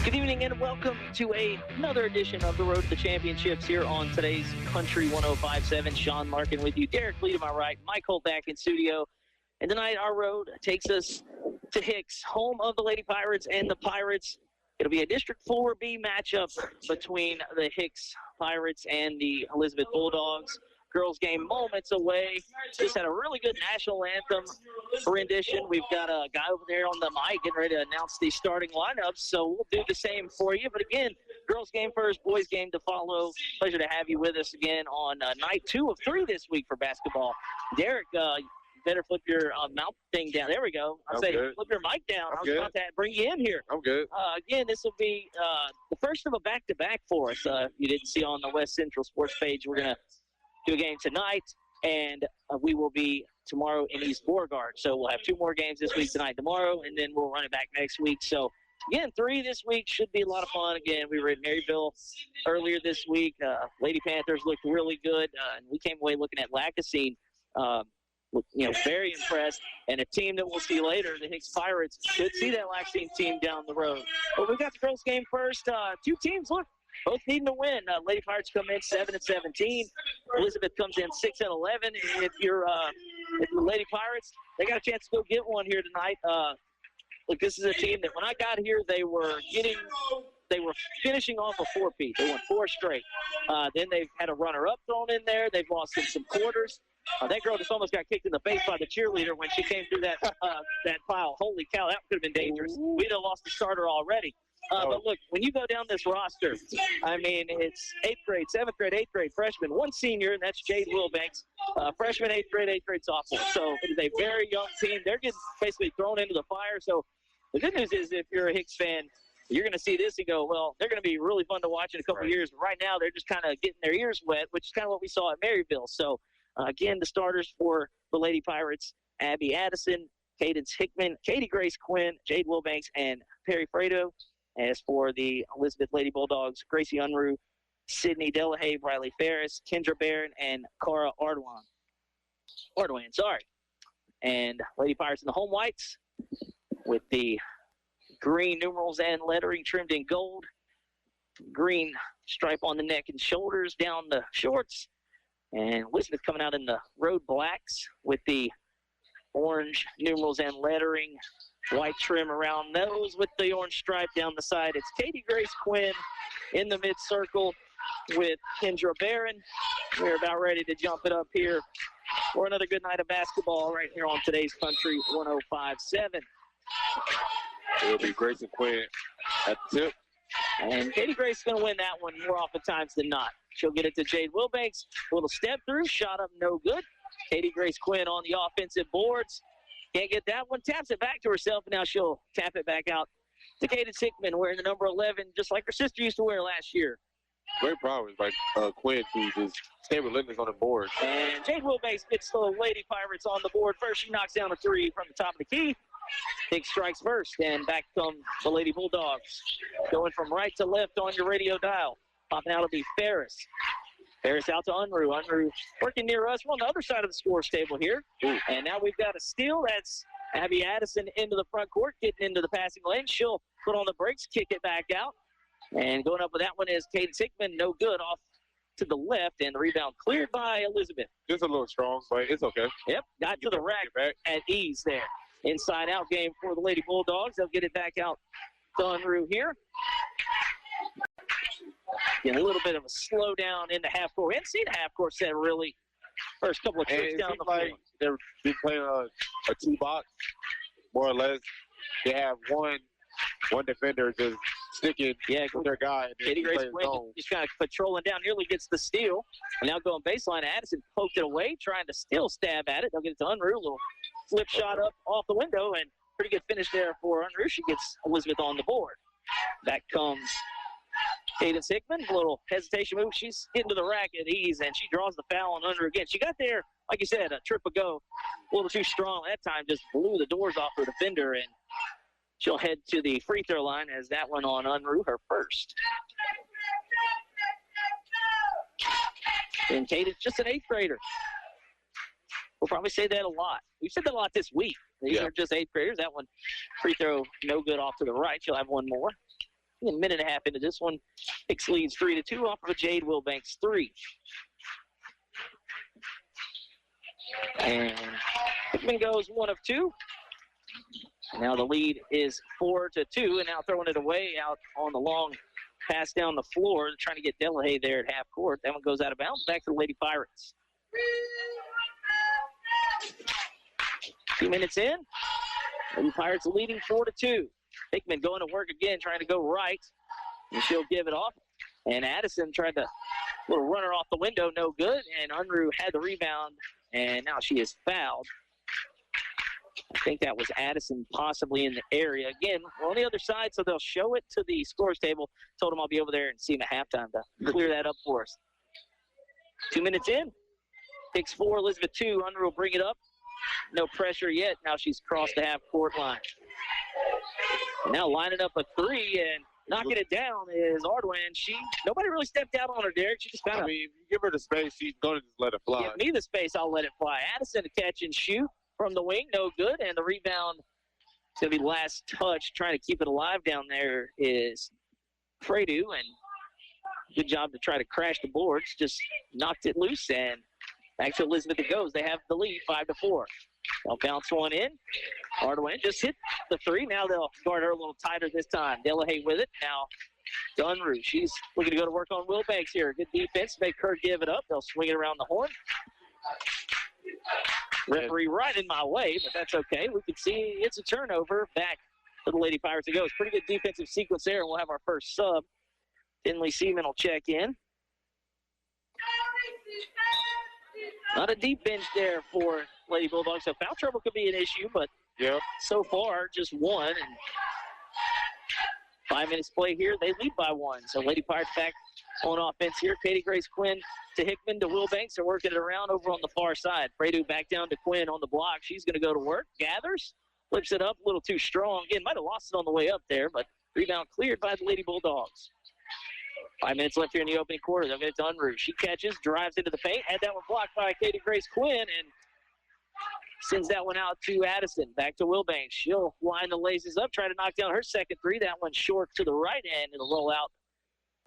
Good evening and welcome to another edition of the Road to the Championships here on today's Country 105.7. Sean Larken with you, Derrick Lee to my right, Mike Holt back in studio. And tonight our road takes us to Hicks, home of the Lady Pirates and the Pirates. It'll be a District 4B matchup between the Hicks Pirates and the Elizabeth Bulldogs. Girls game moments away. Just had a really good national anthem rendition. We've got a guy over there on the mic getting ready to announce the starting lineups, so we'll do the same for you. But again, girls game first, boys game to follow. Pleasure to have you with us again on night 2 of 3 this week for basketball. Derrick, you better flip your mouth thing down. There we go. I say flip your mic down. I was about to bring you in here. I'm good. Again, this will be the first of a back-to-back for us. You didn't see on the West Central Sports page, we're going to do a game tonight, and we will be tomorrow in East Beauregard. So we'll have 2 more games this week, tonight, tomorrow, and then we'll run it back next week. So, again, 3 this week should be a lot of fun. Again, we were in Maryville earlier this week. Lady Panthers looked really good, and we came away looking at Lacassine, very impressed. And a team that we'll see later, the Hicks Pirates, should see that Lacassine team down the road. But we've got the girls game first. 2 teams, look, both needing to win. Lady Pirates come in 7-17. Elizabeth comes in 6-11. If you're the Lady Pirates, they got a chance to go get one here tonight. Look, this is a team that when I got here, they were finishing off a 4-peat. They won 4 straight. Then they've had a runner-up thrown in there. They've lost in some quarters. That girl just almost got kicked in the face by the cheerleader when she came through that pile. Holy cow, that could have been dangerous. We'd have lost the starter already. But look, when you go down this roster, I mean, it's 8th grade, 7th grade, 8th grade, freshman, 1 senior, and that's Jade Wilbanks, freshman, 8th grade sophomore. So it is a very young team. They're getting basically thrown into the fire. So the good news is if you're a Hicks fan, you're going to see this and go, well, they're going to be really fun to watch in a couple of years. But right now, they're just kind of getting their ears wet, which is kind of what we saw at Maryville. So, again, the starters for the Lady Pirates, Abby Addison, Cadence Hickman, Katie Grace Quinn, Jade Wilbanks, and Perry Fredo. As for the Elizabeth Lady Bulldogs, Gracie Unruh, Sydney Delahaye, Riley Ferris, Kendra Barron, and Cara Ardoin. And Lady Pirates in the home whites with the green numerals and lettering trimmed in gold. Green stripe on the neck and shoulders, down the shorts. And Elizabeth coming out in the road blacks with the orange numerals and lettering. White trim around those with the orange stripe down the side. It's Katie Grace Quinn in the mid-circle with Kendra Barron. We're about ready to jump it up here for another good night of basketball right here on today's Country 105.7. It'll be Grace and Quinn at the tip. And Katie Grace is going to win that one more oftentimes than not. She'll get it to Jade Wilbanks. A little step through, shot up, no good. Katie Grace Quinn on the offensive boards. Can't get that one. Taps it back to herself, and now she'll tap it back out to Cadence Hickman, wearing the number 11, just like her sister used to wear last year. Great problem is Quinn, who just stay relentless on the board. And Jade Wilbanks gets the Lady Pirates on the board first. She knocks down a 3 from the top of the key. Hicks strikes first, and back come the Lady Bulldogs. Going from right to left on your radio dial. Popping out will be Ferris. Ferris out to Unruh. Unruh working near us. We're on the other side of the scores table here. Ooh. And now we've got a steal. That's Abby Addison into the front court, getting into the passing lane. She'll put on the brakes, kick it back out. And going up with that one is Cadence Hickman. No good, off to the left. And the rebound cleared by Elizabeth. Just a little strong, but it's okay. Yep, got to the rack at ease there. Inside out game for the Lady Bulldogs. They'll get it back out to Unruh here. Again, a little bit of a slowdown in the half court. We haven't seen a half court set really. First couple of trips down the floor. They've been playing a 2-box, more or less. They have one defender just sticking with their guy. Katie Grace Quinn just kind of patrolling down, nearly gets the steal. And now going baseline. Addison poked it away, trying to still stab at it. They'll get it to Unruh. A little flip shot up off the window, and pretty good finish there for Unruh. She gets Elizabeth on the board. Back comes Cadence Hickman, a little hesitation move. She's getting to the rack at ease, and she draws the foul on Unruh again. She got there, like you said, a trip ago, a little too strong. That time just blew the doors off her defender, and she'll head to the free throw line as that one on Unruh, her first. And Cadence, just an 8th grader. We'll probably say that a lot. We've said that a lot this week. These are just 8th graders. That one, free throw, no good off to the right. She'll have one more. a minute and a half into this one. Hicks leads 3-2 off of a Jade Wilbanks 3. And Hickman goes 1 of 2. Now the lead is 4-2, and now throwing it away out on the long pass down the floor, trying to get Delahaye there at half court. That one goes out of bounds. Back to the Lady Pirates. 2 minutes in. Lady Pirates leading 4-2. Hickman going to work again, trying to go right, and she'll give it off. And Addison tried to little runner off the window, no good. And Unruh had the rebound, and now she is fouled. I think that was Addison possibly in the area. Again, we're on the other side, so they'll show it to the scores table. Told them I'll be over there and see him at halftime to clear that up for us. 2 minutes in. Hicks 4, Elizabeth 2. Unruh will bring it up. No pressure yet. Now she's crossed the half-court line. And now lining up a 3 and knocking it down is Ardwan. Nobody really stepped out on her, Derek. She just kind of. I mean, if you give her the space, she's going to just let it fly. Give me the space, I'll let it fly. Addison to catch and shoot from the wing, no good. And the rebound is going to be last touch. Trying to keep it alive down there is Fredu, and good job to try to crash the boards. Just knocked it loose, and back to Elizabeth it goes. They have the lead, 5-4. They'll bounce one in. Ardwan just hit the 3. Now they'll guard her a little tighter this time. Delahaye with it. Now Unruh. She's looking to go to work on Wilbanks here. Good defense. Make her give it up. They'll swing it around the horn. Referee right in my way, but that's okay. We can see it's a turnover back to the Lady Pirates. It goes. Pretty good defensive sequence there, and we'll have our first sub. Finley Seaman will check in. Not a deep bench there for Lady Bulldogs. So foul trouble could be an issue, but so far just 1. And 5 minutes play here. They lead by 1. So Lady Pirates back on offense here. Katie Grace Quinn to Hickman to Wilbanks. They're working it around over on the far side. Fredu back down to Quinn on the block. She's going to go to work. Gathers. Flips it up a little too strong. Again, might have lost it on the way up there, but rebound cleared by the Lady Bulldogs. 5 minutes left here in the opening quarter. They'll get it to Unruh. She catches, drives into the paint. Had that one blocked by Katie Grace Quinn and sends that one out to Addison. Back to Wilbanks. She'll line the laces up, try to knock down her second 3. That one short to the right end. It'll roll out.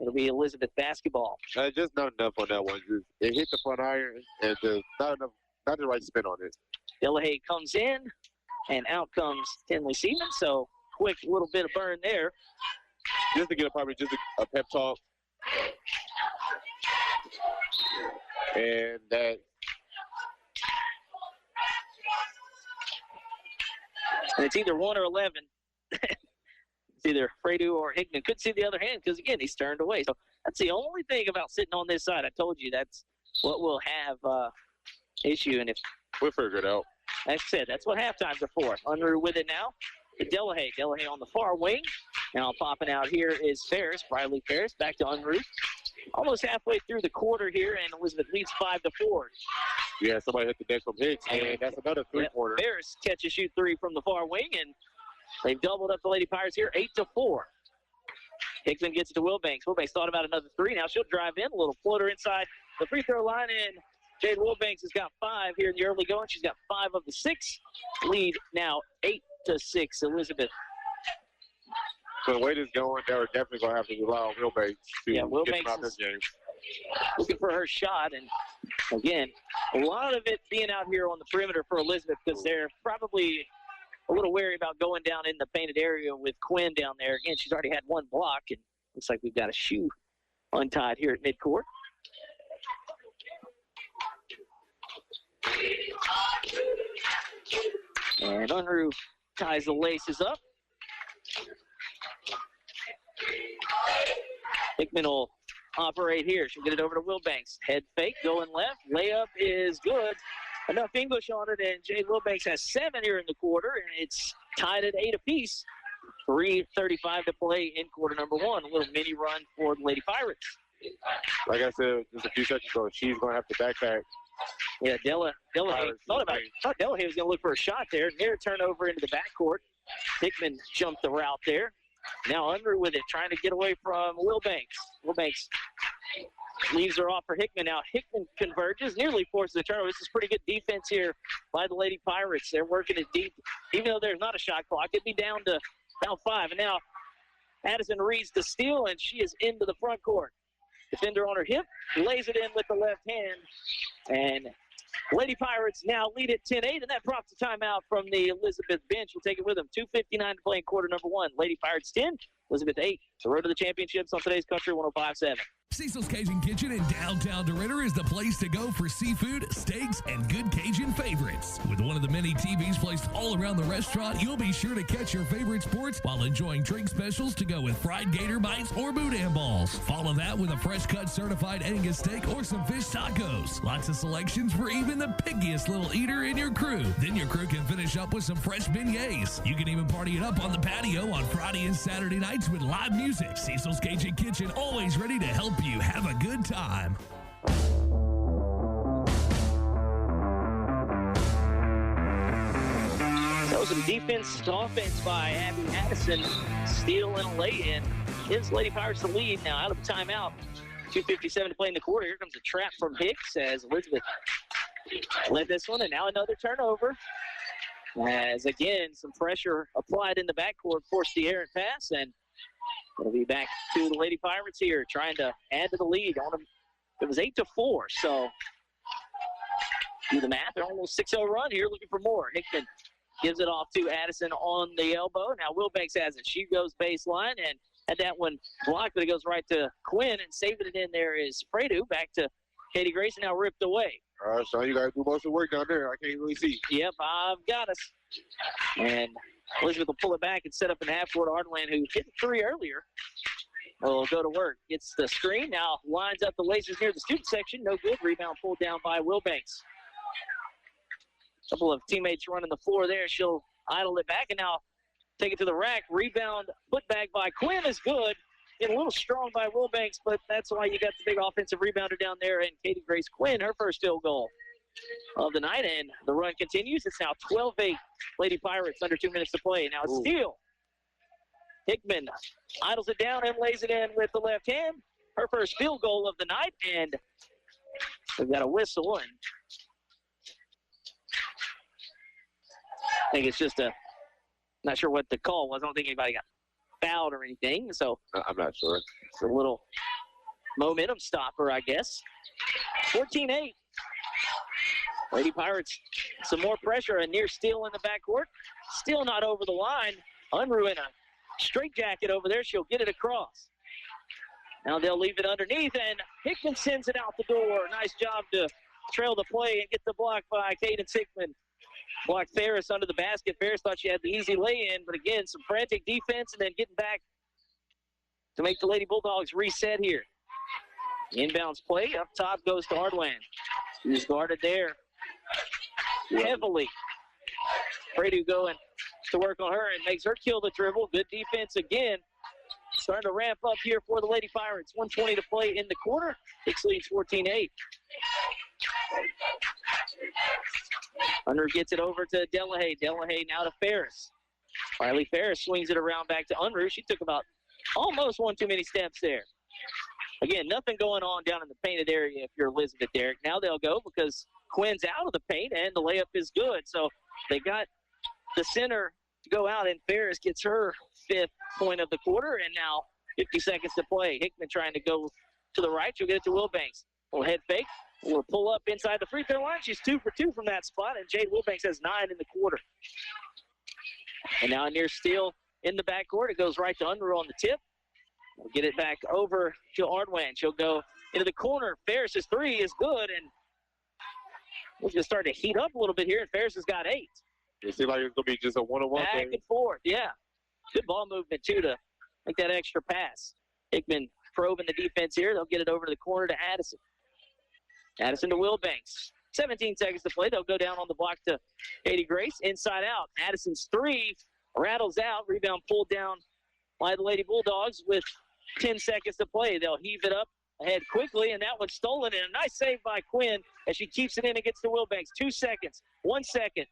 It'll be Elizabeth basketball. Just not enough on that one. It hit the front iron and just not enough, not the right spin on it. Delahaye comes in, and out comes Finley Seaman. So quick little bit of burn there. Just to get probably just a pep talk. And that. And it's either 1 or 11. It's either Fredu or Hickman. Couldn't see the other hand because, again, he's turned away. So that's the only thing about sitting on this side. I told you that's what we'll have issue. And if we'll figure it out. Like I said, that's what halftimes are for. Unruh with it now. Delahaye. Delahaye on the far wing. Now popping out here is Ferris, Briley Ferris, back to Unruh. Almost halfway through the quarter here, and Elizabeth leads 5-4. Yeah, somebody hit the deck from Hicks, and that's another three-pointer. Ferris catch and shoot 3 from the far wing, and they've doubled up the Lady Pirates here, 8-4. Hickman gets it to Wilbanks. Wilbanks thought about another 3. Now she'll drive in, a little floater inside the free throw line, and Jade Wilbanks has got 5 here in the early going. She's got 5 of the 6. Lead now 8-6, Elizabeth. So the way this is going, they're definitely going to have to rely on Wilbanks to get out this game. Looking for her shot, and again, a lot of it being out here on the perimeter for Elizabeth because they're probably a little wary about going down in the painted area with Quinn down there. Again, she's already had 1 block, and looks like we've got a shoe untied here at midcourt. And Unruh ties the laces up. Hickman will operate here. She'll get it over to Wilbanks. Head fake, going left. Layup is good. Enough English on it, and Jade Wilbanks has 7 here in the quarter, and it's tied at 8 apiece. 3:35 to play in quarter number 1. A little mini run for the Lady Pirates. Like I said just a few seconds ago, she's going to have to backpack. Yeah, Delahaye thought Delahaye was going to look for a shot there. Near turnover into the backcourt. Hickman jumped the route there. Now Unruh with it, trying to get away from Wilbanks. Wilbanks leaves her off for Hickman. Now Hickman converges, nearly forces a turnover. This is pretty good defense here by the Lady Pirates. They're working it deep. Even though there's not a shot clock, it'd be down to about 5. And now Addison reads the steal, and she is into the front court. Defender on her hip, lays it in with the left hand. And Lady Pirates now lead at 10-8, and that prompts a timeout from the Elizabeth bench. We'll take it with them. 2:59 to play in quarter number 1. Lady Pirates 10, Elizabeth 8. The road to the championships on today's Country 105.7. Cecil's Cajun Kitchen in downtown DeRidder is the place to go for seafood, steaks, and good Cajun favorites. With one of the many TVs placed all around the restaurant, you'll be sure to catch your favorite sports while enjoying drink specials to go with fried gator bites or boudin balls. Follow that with a fresh-cut certified Angus steak or some fish tacos. Lots of selections for even the pickiest little eater in your crew. Then your crew can finish up with some fresh beignets. You can even party it up on the patio on Friday and Saturday nights with live music. Cecil's Cajun Kitchen, always ready to help you have a good time. That was some defense to offense by Abby Addison. Steal and a lay-in. Gives Lady Pirates the lead now out of the timeout. 2:57 to play in the quarter. Here comes a trap from Hicks as Elizabeth led this one, and now another turnover. As, again, some pressure applied in the backcourt, forced the errant pass, and it'll be back to the Lady Pirates here, trying to add to the lead. It was 8-4, so do the math. They're almost 6-0 run here, looking for more. Hickman gives it off to Addison on the elbow. Now Wilbanks has it. She goes baseline and had that one blocked, but it goes right to Quinn, and saving it in there is Fredu. Back to Katie Grace, now ripped away. All right, so you got to do most of the work down there. I can't really see. Yep, I've got us. And Elizabeth will pull it back and set up in half court. Ardenland, who hit the three earlier, will go to work. Gets the screen, now lines up the laces near the student section. No good. Rebound pulled down by Wilbanks. A couple of teammates running the floor there. She'll idle it back and now take it to the rack. Rebound put back by Quinn is good. Getting a little strong by Wilbanks, but that's why you got the big offensive rebounder down there. And Katie Grace Quinn, her first field goal of the night, and the run continues. It's now 12-8. Lady Pirates under 2 minutes to play. Now a steal. Hickman idles it down and lays it in with the left hand. Her first field goal of the night, and we've got a whistle. And I think it's just not sure what the call was. I don't think anybody got fouled or anything, so I'm not sure. It's a little momentum stopper, I guess. 14-8. Lady Pirates, some more pressure, a near steal in the backcourt. Still not over the line. Unruh in a straight jacket over there. She'll get it across. Now they'll leave it underneath, and Hickman sends it out the door. Nice job to trail the play and get the block by Cadence Hickman. Blocked Ferris under the basket. Ferris thought she had the easy lay-in, but again, some frantic defense and then getting back to make the Lady Bulldogs reset here. Inbounds play. Up top goes to Hardland. He's guarded there heavily. Fredu going to work on her and makes her kill the dribble. Good defense again. Starting to ramp up here for the Lady Pirates. 1:20 to play in the quarter. Hicks leads 14-8. Unruh gets it over to Delahaye. Delahaye now to Ferris. Riley Ferris swings it around back to Unruh. She took about almost one too many steps there. Again, nothing going on down in the painted area if you're Elizabeth Derrick. Now they'll go because Quinn's out of the paint and the layup is good. So they got the center to go out, and Ferris gets her 5th point of the quarter, and now 50 seconds to play. Hickman trying to go to the right. She'll get it to Wilbanks. Little head fake. Will pull up inside the free throw line. She's 2 for 2 from that spot, and Jade Wilbanks has 9 in the quarter. And now a near steal in the backcourt. It goes right to Unruh on the tip. We'll get it back over to Ardwan. She'll go into the corner. Ferris's 3 is good, and we're going to start to heat up a little bit here, and Ferris has got 8. It seems like it's going to be just a one-on-one back thing. And forth, yeah. Good ball movement, too, to make that extra pass. Hickman probing the defense here. They'll get it over to the corner to Addison. Addison to Wilbanks. 17 seconds to play. They'll go down on the block to Katie Grace. Inside out. Addison's 3 rattles out. Rebound pulled down by the Lady Bulldogs with 10 seconds to play. They'll heave it up ahead quickly, and that one's stolen. And a nice save by Quinn as she keeps it in and gets to Wilbanks. 2 seconds. 1 second.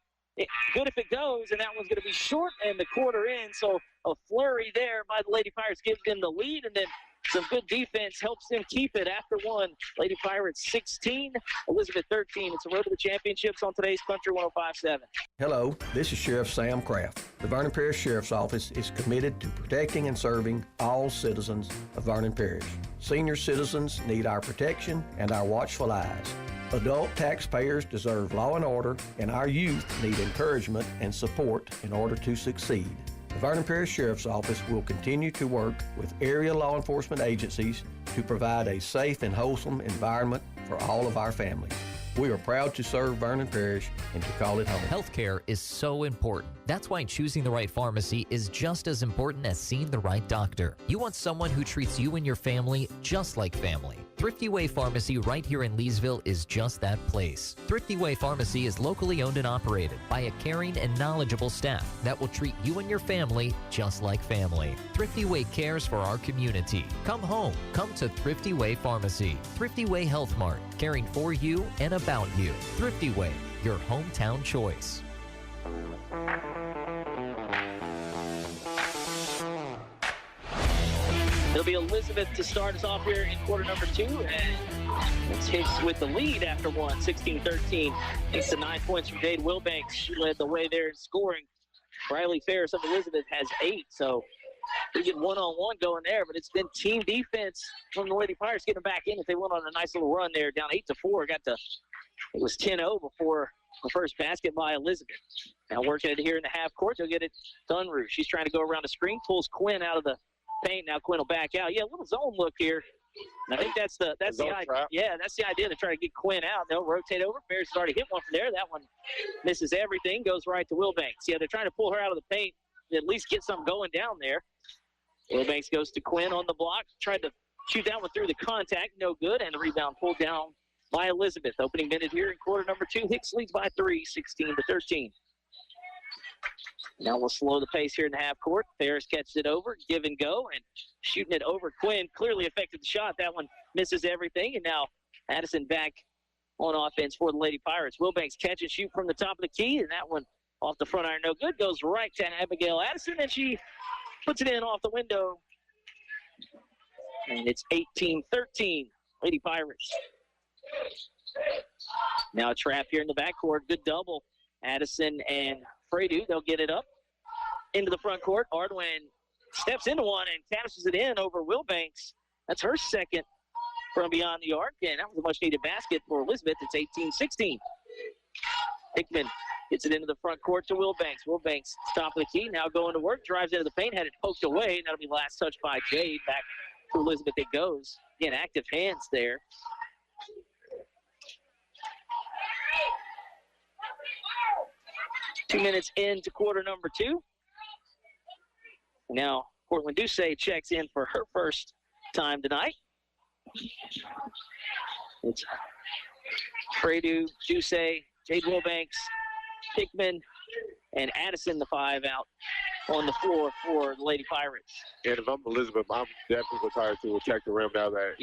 Good if it goes, and that one's going to be short, and the quarter in. So a flurry there by the Lady Pirates gives them the lead, and then some good defense helps them keep it after one. Lady Pirates 16, Elizabeth 13. It's a road to the championships on today's Country 105.7. Hello, this is Sheriff Sam Kraft. The Vernon Parish Sheriff's Office is committed to protecting and serving all citizens of Vernon Parish. Senior citizens need our protection and our watchful eyes. Adult taxpayers deserve law and order, and our youth need encouragement and support in order to succeed. The Vernon Parish Sheriff's Office will continue to work with area law enforcement agencies to provide a safe and wholesome environment for all of our families. We are proud to serve Vernon Parish and to call it home. Healthcare is so important. That's why choosing the right pharmacy is just as important as seeing the right doctor. You want someone who treats you and your family just like family. Thrifty Way Pharmacy right here in Leesville is just that place. Thrifty Way Pharmacy is locally owned and operated by a caring and knowledgeable staff that will treat you and your family just like family. Thrifty Way cares for our community. Come home. Come to Thrifty Way Pharmacy. Thrifty Way Health Mart, caring for you and about you. Thrifty Way, your hometown choice. It'll be Elizabeth to start us off here in quarter number 2, and it's Hicks with the lead after one, 16-13. Thanks to 9 points from Jade Wilbanks. She led the way there in scoring. Riley Ferris of Elizabeth has 8, so we get one-on-one going there, but it's been team defense from the Lady Pirates getting back in. If they went on a nice little run there, down 8-4, it was 10-0 before the first basket by Elizabeth. Now working it here in the half court, they'll get it to Unruh. She's trying to go around the screen, pulls Quinn out of the paint. Now Quinn will back out. Yeah, a little zone look here. And I think that's the idea. Trap. Yeah, that's the idea to try to get Quinn out. They'll rotate over. Ferris has already hit one from there. That one misses everything, goes right to Wilbanks. Yeah, they're trying to pull her out of the paint, at least get something going down there. Wilbanks goes to Quinn on the block. Tried to shoot that one through the contact. No good. And the rebound pulled down by Elizabeth. Opening minute here in quarter number 2. Hicks leads by 3, 16-13. Now we'll slow the pace here in the half court. Ferris catches it over, give and go, and shooting it over Quinn. Clearly affected the shot. That one misses everything. And now Addison back on offense for the Lady Pirates. Wilbanks catch and shoot from the top of the key, and that one off the front iron, no good. Goes right to Abigail Addison, and she puts it in off the window. And it's 18-13, Lady Pirates. Now a trap here in the backcourt. Good double. Addison and Fredu, they'll get it up into the front court. Ardwin steps into one and cashes it in over Wilbanks. That's her second from beyond the arc, and that was a much-needed basket for Elizabeth. It's 18-16. Hickman gets it into the front court to Wilbanks. Wilbanks, top of the key, now going to work, drives into the paint, had it poked away, and that'll be last touch by Jade. Back to Elizabeth it goes. Again, active hands there. Two minutes into quarter number 2. Now, Portland Ducey checks in for her first time tonight. It's Fredu, Ducey, Jade Wilbanks, Hickman, and Addison, the 5 out on the floor for the Lady Pirates. And if I'm Elizabeth, I'm definitely tired to check the rim now that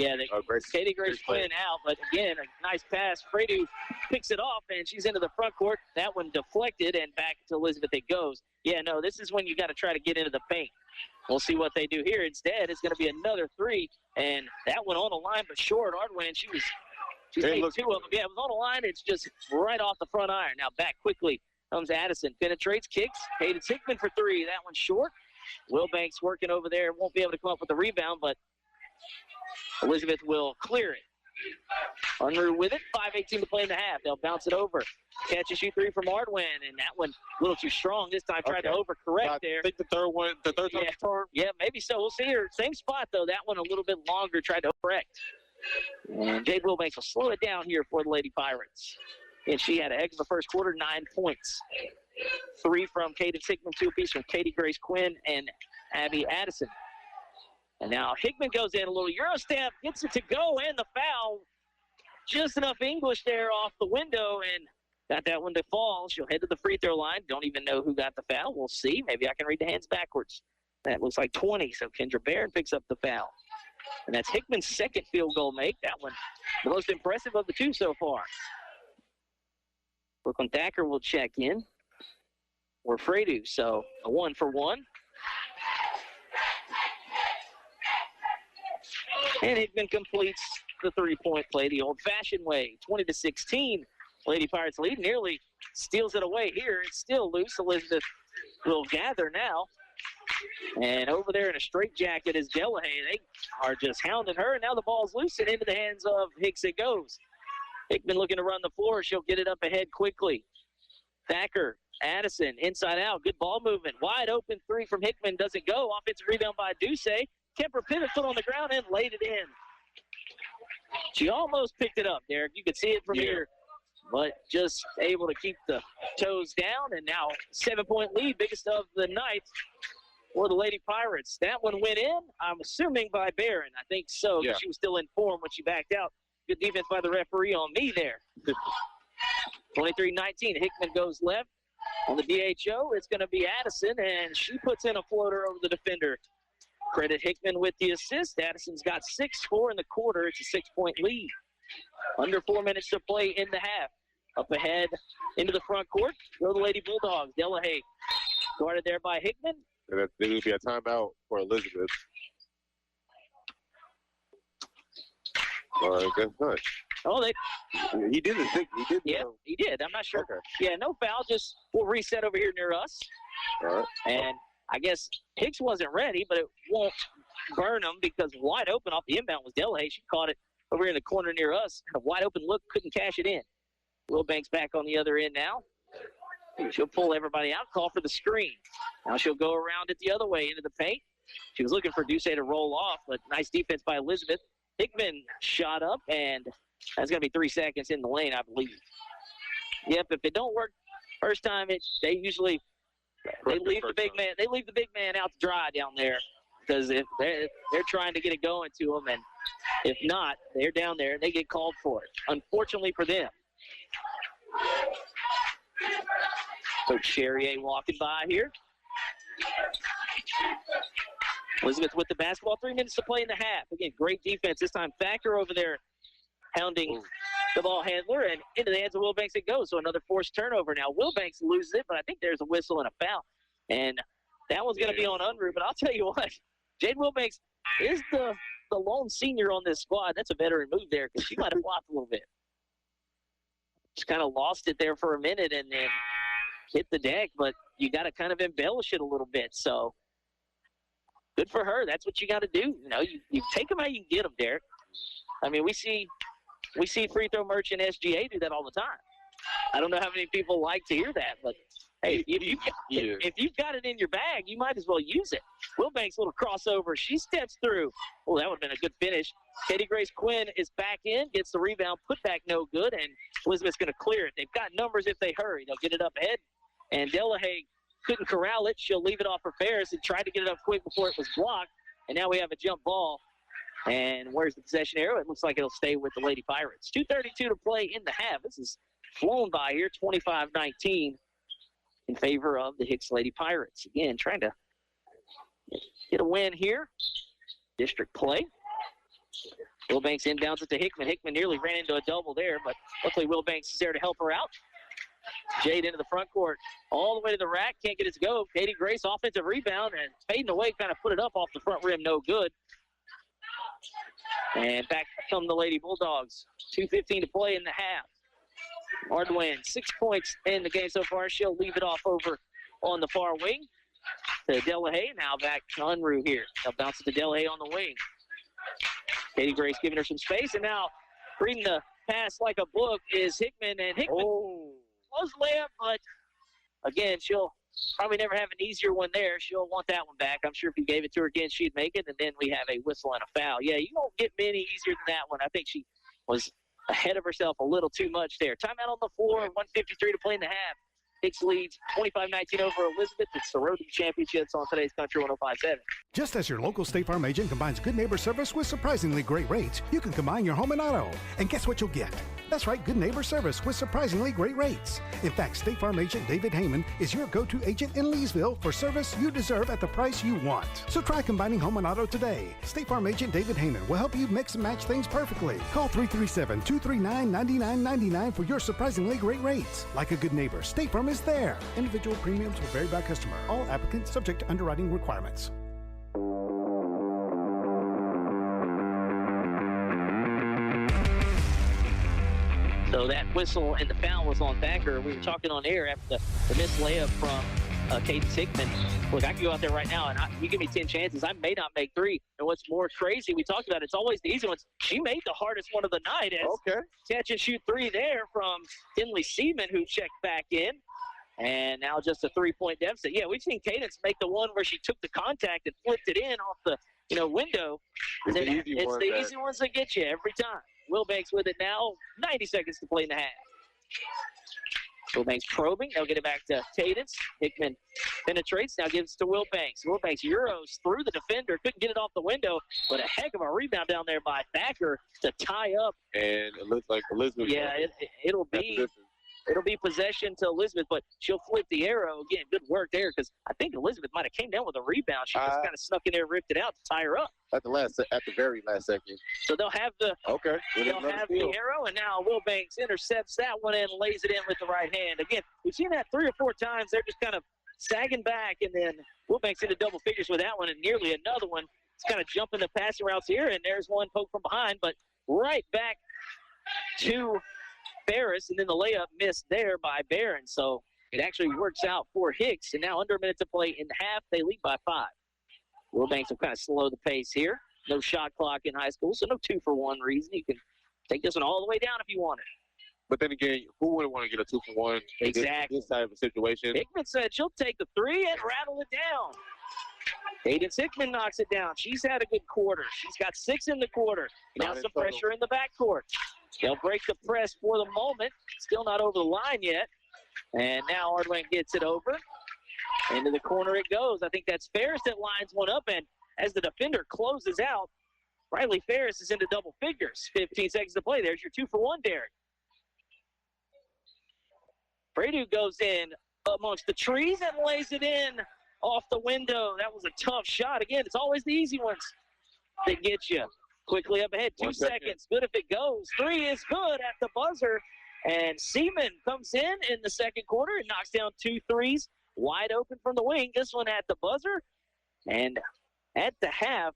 Katie Grace Quinn out, but again, a nice pass. Fredu picks it off, and she's into the front court. That one deflected, and back to Elizabeth it goes. Yeah, no, this is when you got to try to get into the paint. We'll see what they do here. Instead, it's going to be another 3, and that one on the line, but short. Ardwin, she made 2 of them. Yeah, it was on the line. It's just right off the front iron. Now back quickly comes Addison. Penetrates, kicks. Hayden Hickman for 3. That one short. Wilbanks working over there. Won't be able to come up with the rebound, but Elizabeth will clear it. Unruh with it. 5:18 to play in the half. They'll bounce it over. Catch and shoot 3 from Ardwin, and that one a little too strong this time. Tried to overcorrect there. I think the third time. Yeah, maybe so. We'll see her. Same spot, though. That one a little bit longer. Tried to overcorrect. And Jade Wilbanks will slow it down here for the Lady Pirates. And she had a heck of a first quarter, 9 points. 3 from Katie Hickman, 2 apiece from Katie Grace Quinn and Abby Addison. And now Hickman goes in a little Euro step, gets it to go, and the foul. Just enough English there off the window, and got that one to fall. She'll head to the free throw line. Don't even know who got the foul. We'll see. Maybe I can read the hands backwards. That looks like 20, so Kendra Barron picks up the foul. And that's Hickman's second field goal make. That one the most impressive of the 2 so far. Brooklyn Thacker will check in. Or Fredu, so a 1 for 1. And Hickman completes the three-point play the old-fashioned way. 20-16. Lady Pirates lead, nearly steals it away here. It's still loose. Elizabeth will gather now. And over there in a straitjacket is Delahaye. They are just hounding her, and now the ball's loose and into the hands of Hicks it goes. Hickman looking to run the floor. She'll get it up ahead quickly. Thacker, Addison, inside out. Good ball movement. Wide open three from Hickman. Doesn't go. Offensive rebound by Duce. Kept her pivot foot on the ground and laid it in. She almost picked it up, Derek. You could see it from here. But just able to keep the toes down. And now 7-point lead, biggest of the night for the Lady Pirates. That one went in, I'm assuming, by Barron. I think so, because she was still in form when she backed out. Good defense by the referee on me there. 23-19, Hickman goes left. On the DHO, it's going to be Addison, and she puts in a floater over the defender. Credit Hickman with the assist. Addison's got 6-4 in the quarter. It's a 6-point lead. Under 4 minutes to play in the half. Up ahead into the front court. Go the Lady Bulldogs. Delahaye guarded there by Hickman. And there will be a timeout for Elizabeth. Guess not. Oh, he did the thing. He did. He did. I'm not sure. Okay. Yeah, no foul. Just we'll reset over here near us. All right. And I guess Hicks wasn't ready, but it won't burn him because wide open off the inbound was Delahaye. She caught it over here in the corner near us. A wide open look, couldn't cash it in. Wilbanks back on the other end now. She'll pull everybody out, call for the screen. Now she'll go around it the other way into the paint. She was looking for Duce to roll off, but nice defense by Elizabeth. Hickman shot up, and that's going to be 3 seconds in the lane, I believe. Yep, if it don't work first time, they usually leave the big man. They leave the big man out to dry down there because if they're trying to get it going to them, and if not, they're down there and they get called for it. Unfortunately for them. Coach Charrier walking by here. Elizabeth with the basketball. 3 minutes to play in the half. Again, great defense. This time Thacker over there hounding the ball handler, and into the hands of Wilbanks it goes. So another forced turnover now. Wilbanks loses it, but I think there's a whistle and a foul. And that one's going to be on Unruh. But I'll tell you what, Jade Wilbanks is the lone senior on this squad. That's a veteran move there because she might have flopped a little bit. Just kind of lost it there for a minute and then hit the deck, but you got to kind of embellish it a little bit. So good for her. That's what you got to do. You know, you take them how you can get them, Derek. I mean, we see free throw merchant SGA do that all the time. I don't know how many people like to hear that, but hey, if you've got it in your bag, you might as well use it. Wilbanks' little crossover. She steps through. Oh, that would have been a good finish. Katie Grace Quinn is back in, gets the rebound, put back no good, and Elizabeth's going to clear it. They've got numbers if they hurry. They'll get it up ahead, and Delahaye couldn't corral it. She'll leave it off for Ferris and tried to get it up quick before it was blocked, and now we have a jump ball. And where's the possession arrow? It looks like it'll stay with the Lady Pirates. 2:32 to play in the half. This is flown by here, 25-19 in favor of the Hicks Lady Pirates. Again, trying to get a win here. District play. Wilbanks inbounds it to Hickman. Hickman nearly ran into a double there, but luckily Wilbanks is there to help her out. Jade into the front court, all the way to the rack, can't get it to go. Katie Grace, offensive rebound, and fading away, kind of put it up off the front rim, no good. And back come the Lady Bulldogs. 2:15 to play in the half. Ardwin, 6 points in the game so far. She'll leave it off over on the far wing to Delahaye. Now back to Unruh here. They'll bounce it to Delahaye on the wing. Katie Grace giving her some space, and now reading the pass like a book is Hickman, and Hickman close layup, but again, she'll probably never have an easier one there. She'll want that one back. I'm sure if you gave it to her again, she'd make it, and then we have a whistle and a foul. Yeah, you don't get many easier than that one. I think she was ahead of herself a little too much there. Timeout on the floor, 1:53 to play in the half. Hicks leads 25-19 over Elizabeth. It's the Road to Championships on today's Country 105.7. Just as your local State Farm agent combines good neighbor service with surprisingly great rates, you can combine your home and auto. And guess what you'll get? That's right, good neighbor service with surprisingly great rates. In fact, State Farm agent David Heyman is your go-to agent in Leesville for service you deserve at the price you want. So try combining home and auto today. State Farm agent David Heyman will help you mix and match things perfectly. Call 337-239-9999 for your surprisingly great rates. Like a good neighbor, State Farm is there. Individual premiums will vary by customer. All applicants subject to underwriting requirements. So that whistle and the foul was on Thacker. We were talking on air after the missed layup from Cadence Hickman. Look, I can go out there right now, and you give me 10 chances, I may not make 3. And what's more crazy, we talked about, it's always the easy ones. She made the hardest one of the night. Catch and shoot 3 there from Kinley Seaman, who checked back in. And now just a 3-point deficit. Yeah, we've seen Cadence make the one where she took the contact and flipped it in off the window. It's the easy ones that get you every time. Wilbanks with it now. 90 seconds to play in the half. Wilbanks probing. They'll get it back to Cadence. Hickman penetrates. Now gives to Wilbanks. Wilbanks Euros through the defender. Couldn't get it off the window, but a heck of a rebound down there by Thacker to tie up. And it looks like Elizabeth. Yeah, it'll be possession to Elizabeth, but she'll flip the arrow. Again, good work there because I think Elizabeth might have came down with a rebound. She just kind of snuck in there, ripped it out to tie her up. At the very last second. So they'll have the arrow, and now Wilbanks intercepts that one and lays it in with the right hand. Again, we've seen that 3 or 4 times. They're just kind of sagging back, and then Wilbanks into double figures with that one, and nearly another one. It's kind of jumping the passing routes here, and there's one poke from behind, but right back to Ferris, and then the layup missed there by Barron. So it actually works out for Hicks, and now under a minute to play in the half, they lead by 5. Wilbanks will kind of slow the pace here. No shot clock in high school, so no 2-for-1 reason. You can take this one all the way down if you want it. But then again, who wouldn't want to get a 2-for-1 in this type of situation? Hickman said she'll take the 3 and rattle it down. Cadence Hickman knocks it down. She's had a good quarter. She's got 6 in the quarter. Now some pressure in the backcourt. They'll break the press for the moment. Still not over the line yet. And now Ardwin gets it over. Into the corner it goes. I think that's Ferris that lines one up. And as the defender closes out, Riley Ferris is into double figures. 15 seconds to play. There's your 2-for-1, Derek. Brady goes in amongst the trees and lays it in off the window. That was a tough shot. Again, it's always the easy ones that get you. Quickly up ahead, 2 seconds. Good if it goes. 3 is good at the buzzer. And Seaman comes in the second quarter and knocks down 2 threes. Wide open from the wing. This one at the buzzer. And at the half,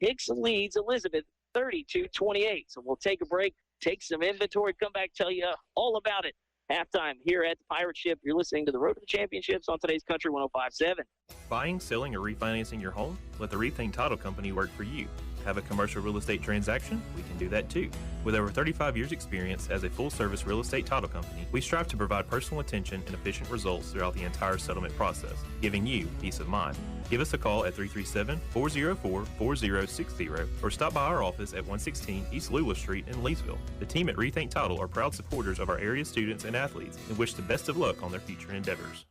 Hicks leads Elizabeth 32-28. So we'll take a break, take some inventory, come back, tell you all about it. Halftime here at the Pirate Ship. You're listening to the Road to the Championships on today's Country 105.7. Buying, selling, or refinancing your home? Let the Rethink Title Company work for you. Have a commercial real estate transaction? We can do that too. With over 35 years experience as a full-service real estate title company, we strive to provide personal attention and efficient results throughout the entire settlement process, giving you peace of mind. Give us a call at 337-404-4060 or stop by our office at 116 East Lula Street in Leesville. The team at Rethink Title are proud supporters of our area students and athletes and wish the best of luck on their future endeavors.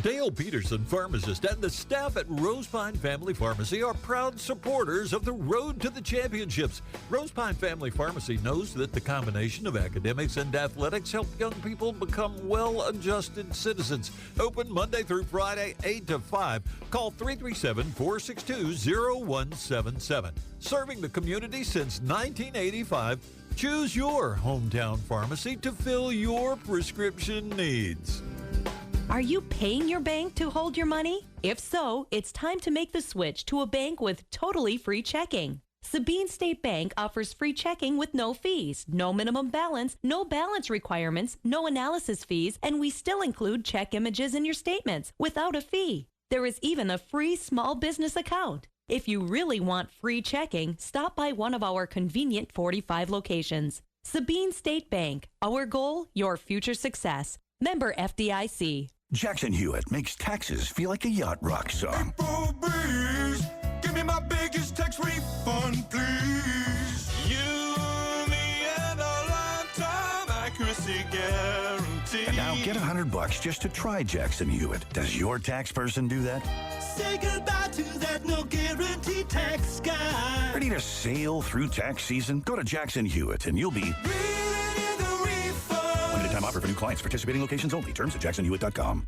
Dale Peterson, pharmacist, and the staff at Rosepine Family Pharmacy are proud supporters of the Road to the Championships. Rosepine Family Pharmacy knows that the combination of academics and athletics help young people become well-adjusted citizens. Open Monday through Friday, 8 to 5. Call 337-462-0177. Serving the community since 1985, choose your hometown pharmacy to fill your prescription needs. Are you paying your bank to hold your money? If so, it's time to make the switch to a bank with totally free checking. Sabine State Bank offers free checking with no fees, no minimum balance, no balance requirements, no analysis fees, and we still include check images in your statements without a fee. There is even a free small business account. If you really want free checking, stop by one of our convenient 45 locations. Sabine State Bank. Our goal, your future success. Member FDIC. Jackson Hewitt makes taxes feel like a yacht rock song. April breeze, give me my biggest tax refund, please. You, me, and a lifetime accuracy guarantee. And now get $100 just to try Jackson Hewitt. Does your tax person do that? Say goodbye to that no guarantee tax guy. Ready to sail through tax season? Go to Jackson Hewitt and you'll be... Limited time offer for new clients. Participating locations only. Terms at jacksonhewitt.com.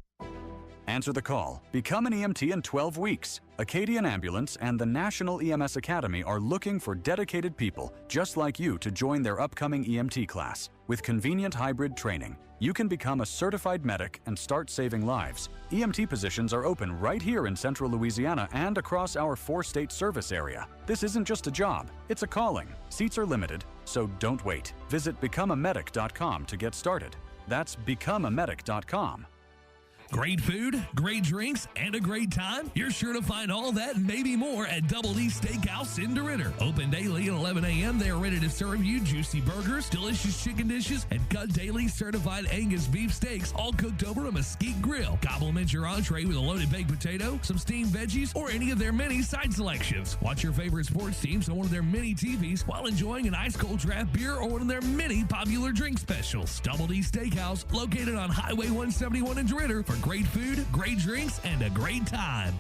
Answer the call. Become an EMT in 12 weeks. Acadian Ambulance and the National EMS Academy are looking for dedicated people just like you to join their upcoming EMT class. With convenient hybrid training, you can become a certified medic and start saving lives. EMT positions are open right here in Central Louisiana and across our 4-state service area. This isn't just a job, it's a calling. Seats are limited, so don't wait. Visit becomeamedic.com to get started. That's becomeamedic.com. Great food, great drinks, and a great time? You're sure to find all that and maybe more at Double D Steakhouse in DeRidder. Open daily at 11 a.m. They are ready to serve you juicy burgers, delicious chicken dishes, and cut daily certified Angus beef steaks, all cooked over a mesquite grill. Complement your entree with a loaded baked potato, some steamed veggies, or any of their many side selections. Watch your favorite sports teams on one of their mini TVs while enjoying an ice-cold draft beer or one of their many popular drink specials. Double D Steakhouse, located on Highway 171 in DeRidder, for great food, great drinks, and a great time.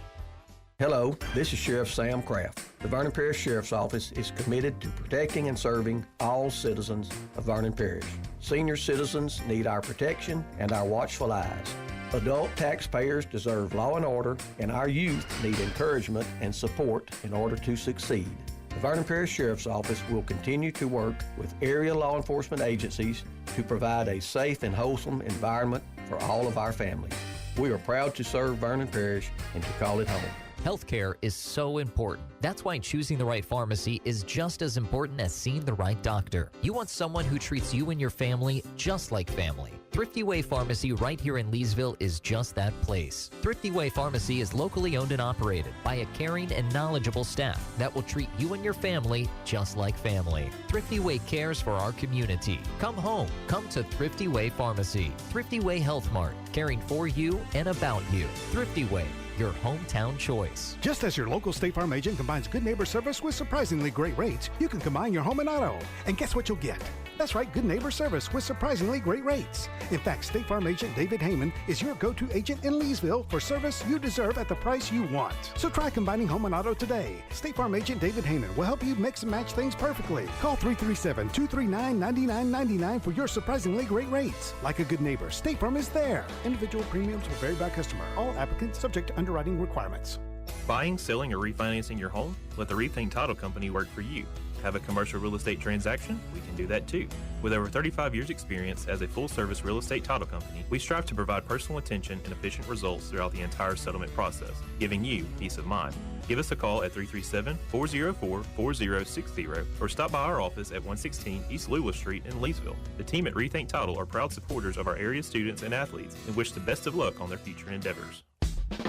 Hello, this is Sheriff Sam Craft. The Vernon Parish Sheriff's Office is committed to protecting and serving all citizens of Vernon Parish. Senior citizens need our protection and our watchful eyes. Adult taxpayers deserve law and order, and our youth need encouragement and support in order to succeed. The Vernon Parish Sheriff's Office will continue to work with area law enforcement agencies to provide a safe and wholesome environment for all of our families. We are proud to serve Vernon Parish and to call it home. Healthcare is so important. That's why choosing the right pharmacy is just as important as seeing the right doctor. You want someone who treats you and your family just like family. Thrifty Way Pharmacy right here in Leesville is just that place. Thrifty Way Pharmacy is locally owned and operated by a caring and knowledgeable staff that will treat you and your family just like family. Thrifty Way cares for our community. Come home. Come to Thrifty Way Pharmacy. Thrifty Way Health Mart, caring for you and about you. Thrifty Way, your hometown choice. Just as your local State Farm agent combines good neighbor service with surprisingly great rates, you can combine your home and auto. And guess what you'll get? That's right, good neighbor service with surprisingly great rates. In fact, State Farm agent David Heyman is your go-to agent in Leesville for service you deserve at the price you want. So try combining home and auto today. State Farm agent David Heyman will help you mix and match things perfectly. Call 337-239-9999 for your surprisingly great rates. Like a good neighbor, State Farm is there. Individual premiums will vary by customer. All applicants subject to underwriting requirements. Buying, selling, or refinancing your home? Let the Rethink Title Company work for you. Have a commercial real estate transaction? We can do that too. With over 35 years experience as a full-service real estate title company, we strive to provide personal attention and efficient results throughout the entire settlement process, giving you peace of mind. Give us a call at 337-404-4060 or stop by our office at 116 East Lula Street in Leesville. The team at Rethink Title are proud supporters of our area students and athletes and wish the best of luck on their future endeavors.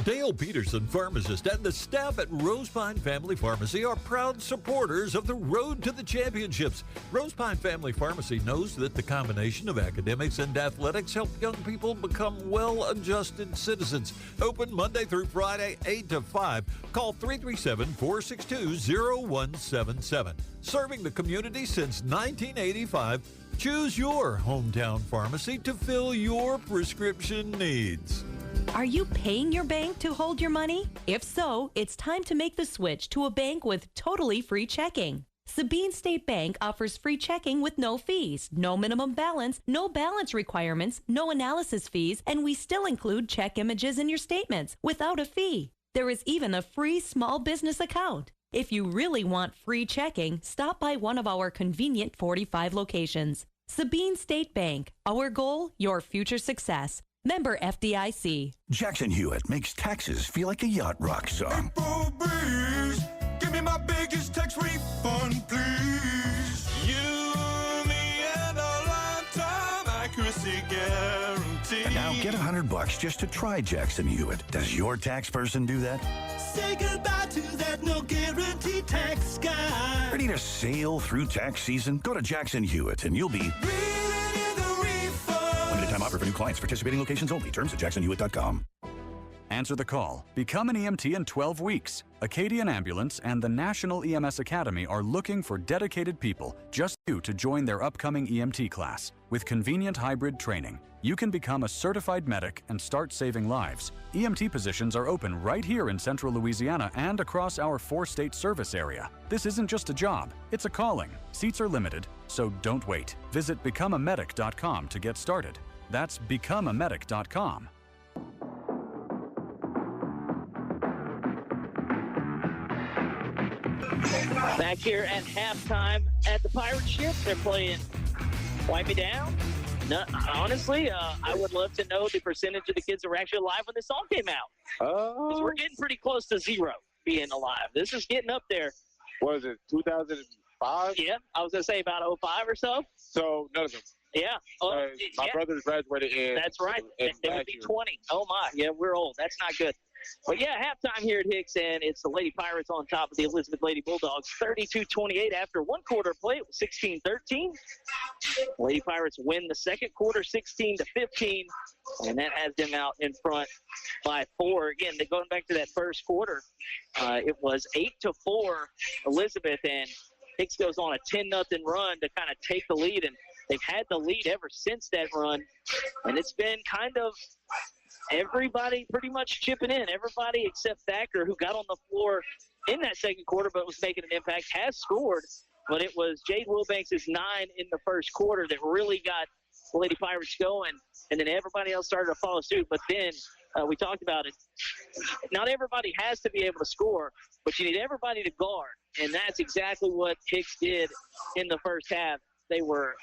Dale Peterson, pharmacist, and the staff at Rosepine Family Pharmacy are proud supporters of the Road to the Championships. Rosepine Family Pharmacy knows that the combination of academics and athletics help young people become well-adjusted citizens. Open Monday through Friday, 8 to 5. Call 337-462-0177. Serving the community since 1985, choose your hometown pharmacy to fill your prescription needs. Are you paying your bank to hold your money? If so, it's time to make the switch to a bank with totally free checking. Sabine State Bank offers free checking with no fees, no minimum balance, no balance requirements, no analysis fees, and we still include check images in your statements without a fee. There is even a free small business account. If you really want free checking, stop by one of our convenient 45 locations. Sabine State Bank. Our goal, your future success. Member FDIC. Jackson Hewitt makes taxes feel like a yacht rock song. April breeze, give me my biggest tax refund, please. You, me, and a lifetime accuracy guarantee. And now get $100 just to try Jackson Hewitt. Does your tax person do that? Say goodbye to that no guarantee tax guy. Ready to sail through tax season? Go to Jackson Hewitt and you'll be time offer for new clients. Participating locations only. Terms at jacksonhewitt.com. Answer the call. Become an EMT in 12 weeks. Acadian Ambulance and the National EMS Academy are looking for dedicated people just you to join their upcoming EMT class. With convenient hybrid training, you can become a certified medic and start saving lives. EMT positions are open right here in Central Louisiana and across our 4-state service area. This isn't just a job, it's a calling. Seats are limited, so don't wait. Visit becomeamedic.com to get started. That's becomeamedic.com. Back here at halftime at the Pirate Ship, they're playing Wipe Me Down. No, honestly, I would love to know the percentage of the kids that were actually alive when this song came out. Because we're getting pretty close to zero being alive. This is getting up there. What is it, 2005? Yeah, I was going to say about 05 or so. So, none of them. Yeah. My brother's graduated in. That's right. They would be 20. Oh, my. Yeah, we're old. That's not good. But, yeah, halftime here at Hicks, and it's the Lady Pirates on top of the Elizabeth Lady Bulldogs, 32-28 after one quarter play. It was 16-13. Lady Pirates win the second quarter, 16-15, and that has them out in front by 4. Again, going back to that first quarter, it was 8-4 Elizabeth, and Hicks goes on a 10-0 run to kind of take the lead, and they've had the lead ever since that run, and it's been kind of everybody pretty much chipping in. Everybody except Thacker, who got on the floor in that second quarter but was making an impact, has scored. But it was Jade Wilbanks' 9 in the first quarter that really got the Lady Pirates going, and then everybody else started to follow suit. But then we talked about it. Not everybody has to be able to score, but you need everybody to guard, and that's exactly what Hicks did in the first half. They were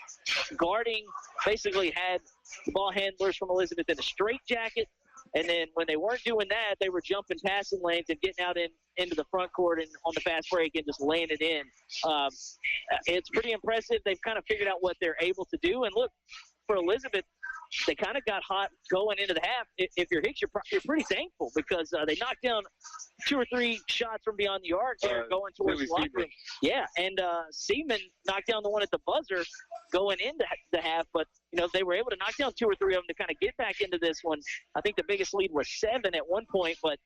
guarding, basically had the ball handlers from Elizabeth in a straitjacket, and then when they weren't doing that, they were jumping passing lanes and getting out into the front court and on the fast break and just laying it in. It's pretty impressive. They've kind of figured out what they're able to do. And look, for Elizabeth, they kind of got hot going into the half. If you're Hicks, you're pretty thankful because they knocked down 2 or 3 shots from beyond the arc there going towards the locker room. Yeah, and Seaman knocked down the one at the buzzer going into the half, but they were able to knock down 2 or 3 of them to kind of get back into this one. I think the biggest lead was 7 at one point, but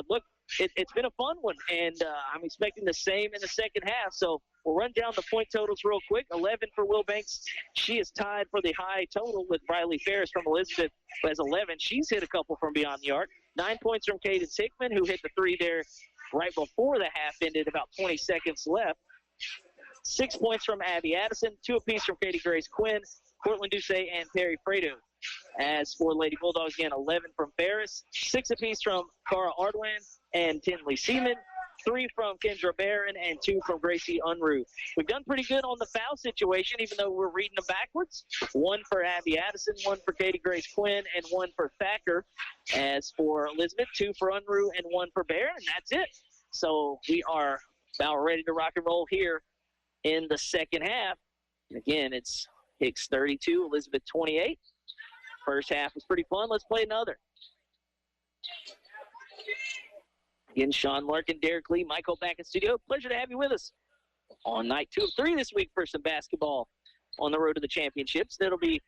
look, it's been a fun one, and I'm expecting the same in the second half. So we'll run down the point totals real quick. 11 for Wilbanks. She is tied for the high total with Riley Ferris from Elizabeth, who has 11. She's hit a couple from beyond the arc. 9 points from Cadence Hickman, who hit the 3 there right before the half ended, about 20 seconds left. 6 points from Abby Addison, 2 apiece from Katie Grace Quinn, Cortland Doucet, and Perry Fredo. As for Lady Bulldogs, again, 11 from Ferris, 6 apiece from Cara Ardwan and Tinley Seaman, 3 from Kendra Barron, and 2 from Gracie Unruh. We've done pretty good on the foul situation, even though we're reading them backwards. 1 for Abby Addison, 1 for Katie Grace Quinn, and 1 for Thacker. As for Elizabeth, 2 for Unruh and 1 for Barron, and that's it. So we are about ready to rock and roll here in the second half. And again, it's Hicks 32, Elizabeth 28. First half was pretty fun. Let's play another. Again, Sean Larken, Derrick Lee, Michael back in studio. Pleasure to have you with us on night 2 of 3 this week for some basketball on the road to the championships. That'll be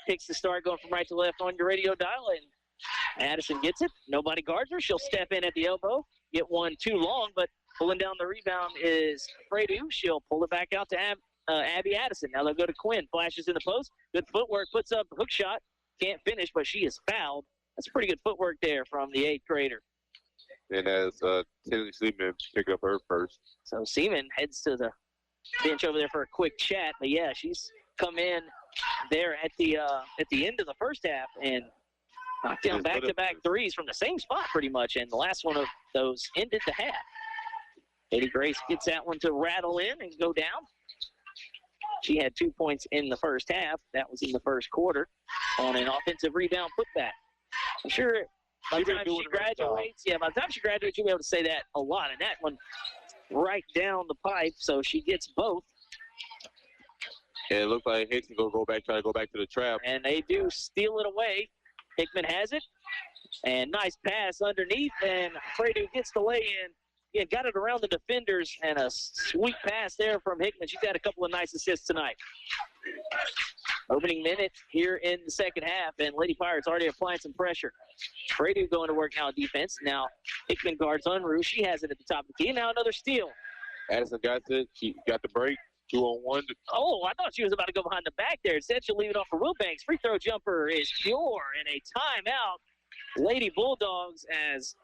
Hicks to start going from right to left on your radio dial. And Addison gets it. Nobody guards her. She'll step in at the elbow. Get one too long, but pulling down the rebound is Fredo. She'll pull it back out to Abby Addison. Now they'll go to Quinn. Flashes in the post. Good footwork. Puts up a hook shot. Can't finish, but she is fouled. That's pretty good footwork there from the 8th grader. And as Tinley Seaman pick up her first. So Seaman heads to the bench over there for a quick chat. But, yeah, she's come in there at the end of the first half and knocked down back-to-back threes from the same spot pretty much. And the last one of those ended the half. Katie Grace gets that one to rattle in and go down. She had 2 points in the first half. That was in the first quarter on an offensive rebound putback. I'm sure by the time she graduates, she'll be able to say that a lot. And that one right down the pipe, so she gets both. And it looks like Hicks will try to go back to the trap. And they do steal it away. Hickman has it. And nice pass underneath, and Fredo gets the lay-in. Yeah, got it around the defenders, and a sweet pass there from Hickman. She's had a couple of nice assists tonight. Opening minute here in the second half, and Lady Pirates already applying some pressure. Fredo going to work now on defense. Now Hickman guards Unruh. She has it at the top of the key. Now another steal. Addison got it. She got the break. 2-on-1. Oh, I thought she was about to go behind the back there. Instead, she'll leave it off for Wilbanks. Free throw jumper is pure, and a timeout. Lady Bulldogs as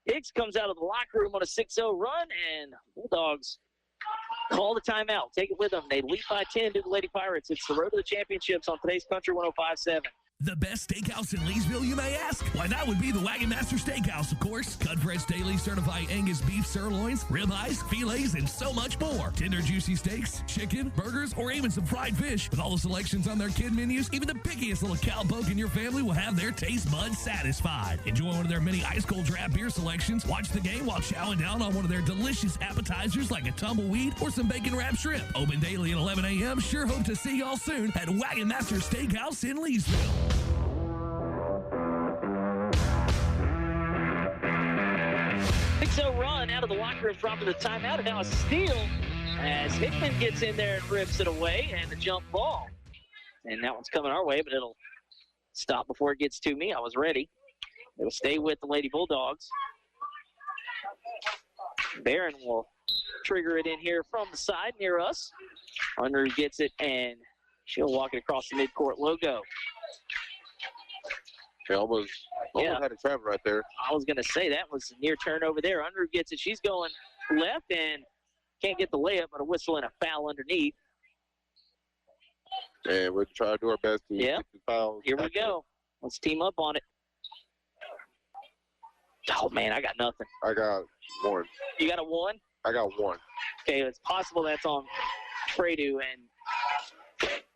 Hicks comes out of the locker room on a 6-0 run, and Bulldogs call the timeout. Take it with them. They lead by 10 to the Lady Pirates. It's the road to the championships on today's Country 105.7. The best steakhouse in Leesville, you may ask? Why, that would be the Wagon Master Steakhouse, of course. Cut fresh daily certified Angus beef sirloins, ribeyes, fillets, and so much more. Tender, juicy steaks, chicken, burgers, or even some fried fish. With all the selections on their kid menus, even the pickiest little cowpoke in your family will have their taste buds satisfied. Enjoy one of their many ice-cold draft beer selections. Watch the game while chowing down on one of their delicious appetizers like a tumbleweed or some bacon-wrapped shrimp. Open daily at 11 a.m. Sure hope to see y'all soon at Wagon Master Steakhouse in Leesville. 6-0 run out of the locker room from the timeout, and now a steal as Hickman gets in there and rips it away, and the jump ball. And that one's coming our way, but it'll stop before it gets to me. I was ready. It'll stay with the Lady Bulldogs. Barron will trigger it in here from the side near us. Unruh gets it, and she'll walk it across the midcourt logo. They almost had a trap right there. I was going to say that was a near turnover there. Unruh gets it. She's going left and can't get the layup, but a whistle and a foul underneath. And we'll try to do our best to get the foul. Here we go. Let's team up on it. Oh, man, I got nothing. I got one. You got a one? I got one. Okay, it's possible that's on Fredu, and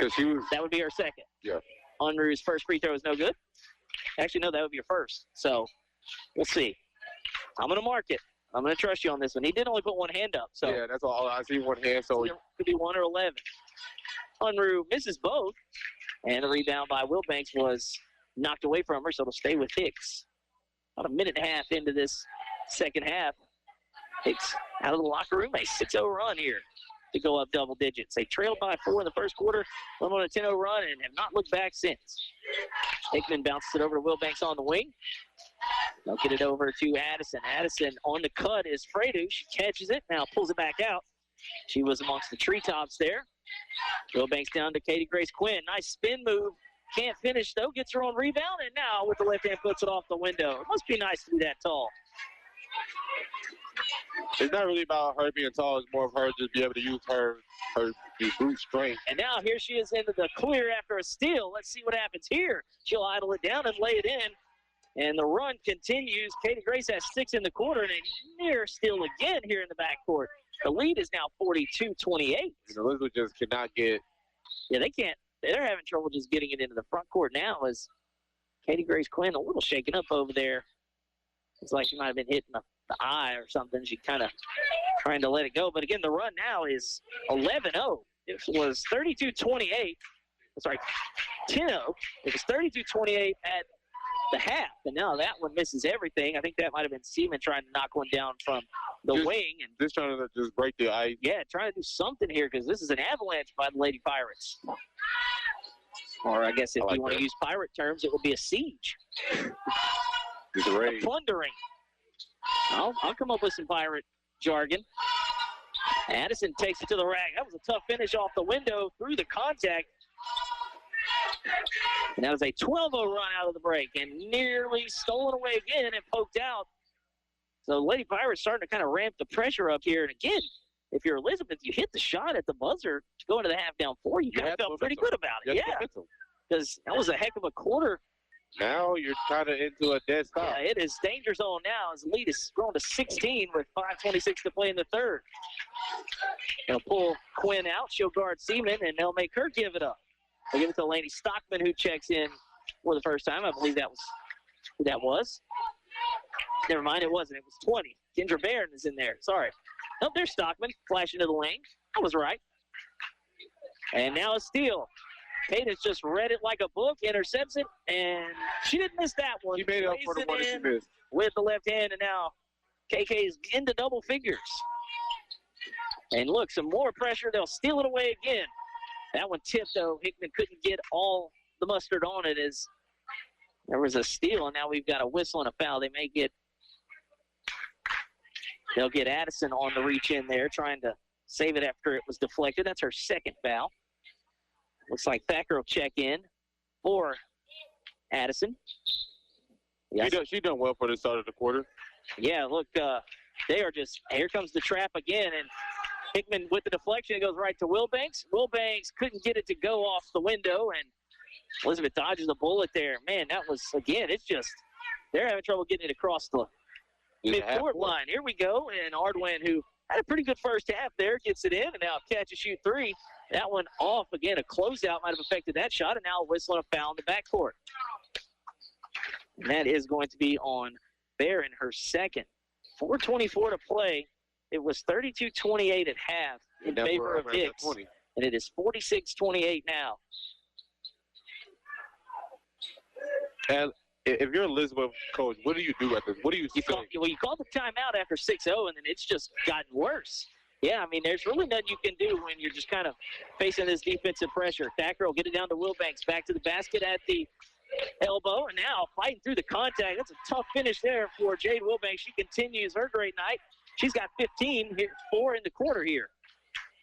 that would be her second. Yeah. Unruh's first free throw is no good. Actually, no, that would be your first. So we'll see. I'm going to mark it. I'm going to trust you on this one. He did only put one hand up. So yeah, that's all. I see one hand. So it could be 1 or 11. Unruh misses both. And the rebound by Wilbanks was knocked away from her, so it'll stay with Hicks. About a minute and a half into this second half. Hicks out of the locker room. A 6-0 run here to go up double digits. They trailed by 4 in the first quarter, went on a 10-0 run, and have not looked back since. Hickman bounces it over to Wilbanks on the wing. They'll get it over to Addison. Addison on the cut is Fredu. She catches it, now pulls it back out. She was amongst the treetops there. Wilbanks down to Katie Grace Quinn. Nice spin move. Can't finish, though. Gets her own rebound, and now with the left hand puts it off the window. It must be nice to be that tall. It's not really about her being tall. It's more of her just be able to use her brute strength. And now here she is into the clear after a steal. Let's see what happens here. She'll idle it down and lay it in. And the run continues. Katie Grace has 6 in the quarter and a near steal again here in the backcourt. The lead is now 42-28. Elizabeth just cannot get. Yeah, they can't. They're having trouble just getting it into the front court now as Katie Grace Quinn a little shaken up over there. It's like she might have been hitting the eye or something. She kind of trying to let it go. But again, the run now is 11-0. It was 32-28. Sorry, 10-0. It was 32-28 at the half. And now that one misses everything. I think that might have been Seaman trying to knock one down from the wing. And just trying to just break the ice. Yeah, trying to do something here because this is an avalanche by the Lady Pirates. Or I guess if you want to use pirate terms, it would be a siege. It's a raid. Plundering. I'll come up with some pirate jargon. Addison takes it to the rack. That was a tough finish off the window through the contact. And that was a 12-0 run out of the break and nearly stolen away again and poked out. So Lady Pirates starting to kind of ramp the pressure up here. And again, if you're Elizabeth, you hit the shot at the buzzer to go into the half down 4. You kind of felt pretty good about it. Yeah, because that was a heck of a quarter. Now you're kind of into a dead stop. Yeah, it is danger zone now as the lead is grown to 16 with 5:26 to play in the third. They'll pull Quinn out. She'll guard Seaman, and they'll make her give it up. They'll give it to Laney Stockman, who checks in for the first time. I believe that was who that was. Never mind, it wasn't. It was 20. Kendra Barron is in there. Sorry. Nope, there's Stockman flashing to the lane. I was right. And now a steal. Payton's just read it like a book, intercepts it, and she didn't miss that one. She made it up for the one that she missed. With the left hand, and now KK's into double figures. And look, some more pressure. They'll steal it away again. That one tipped, though. Hickman couldn't get all the mustard on it as there was a steal, and now we've got a whistle and a foul. They'll get Addison on the reach in there, trying to save it after it was deflected. That's her second foul. Looks like Thacker will check in for Addison. Yes. She done well for the start of the quarter. Yeah, look, they are just, here comes the trap again, and Hickman with the deflection, it goes right to Wilbanks. Wilbanks couldn't get it to go off the window, and Elizabeth dodges a bullet there. Man, that was, again, it's just, they're having trouble getting it across the mid-court line. Here we go, and Ardwin, who had a pretty good first half there, gets it in, and now catch and shoot three. That one off. Again, a closeout might have affected that shot, and now whistling a foul in the backcourt. And that is going to be on Barron, her second. 4:24 to play. It was 32-28 at half in favor of Hicks, and it is 46-28 now. And if you're Elizabeth, coach, what do you do at this? What do you say? You call the timeout after 6-0, and then it's just gotten worse. Yeah, I mean, there's really nothing you can do when you're just kind of facing this defensive pressure. Thacker will get it down to Wilbanks, back to the basket at the elbow, and now fighting through the contact. That's a tough finish there for Jade Wilbanks. She continues her great night. She's got 15, 4 in the quarter here.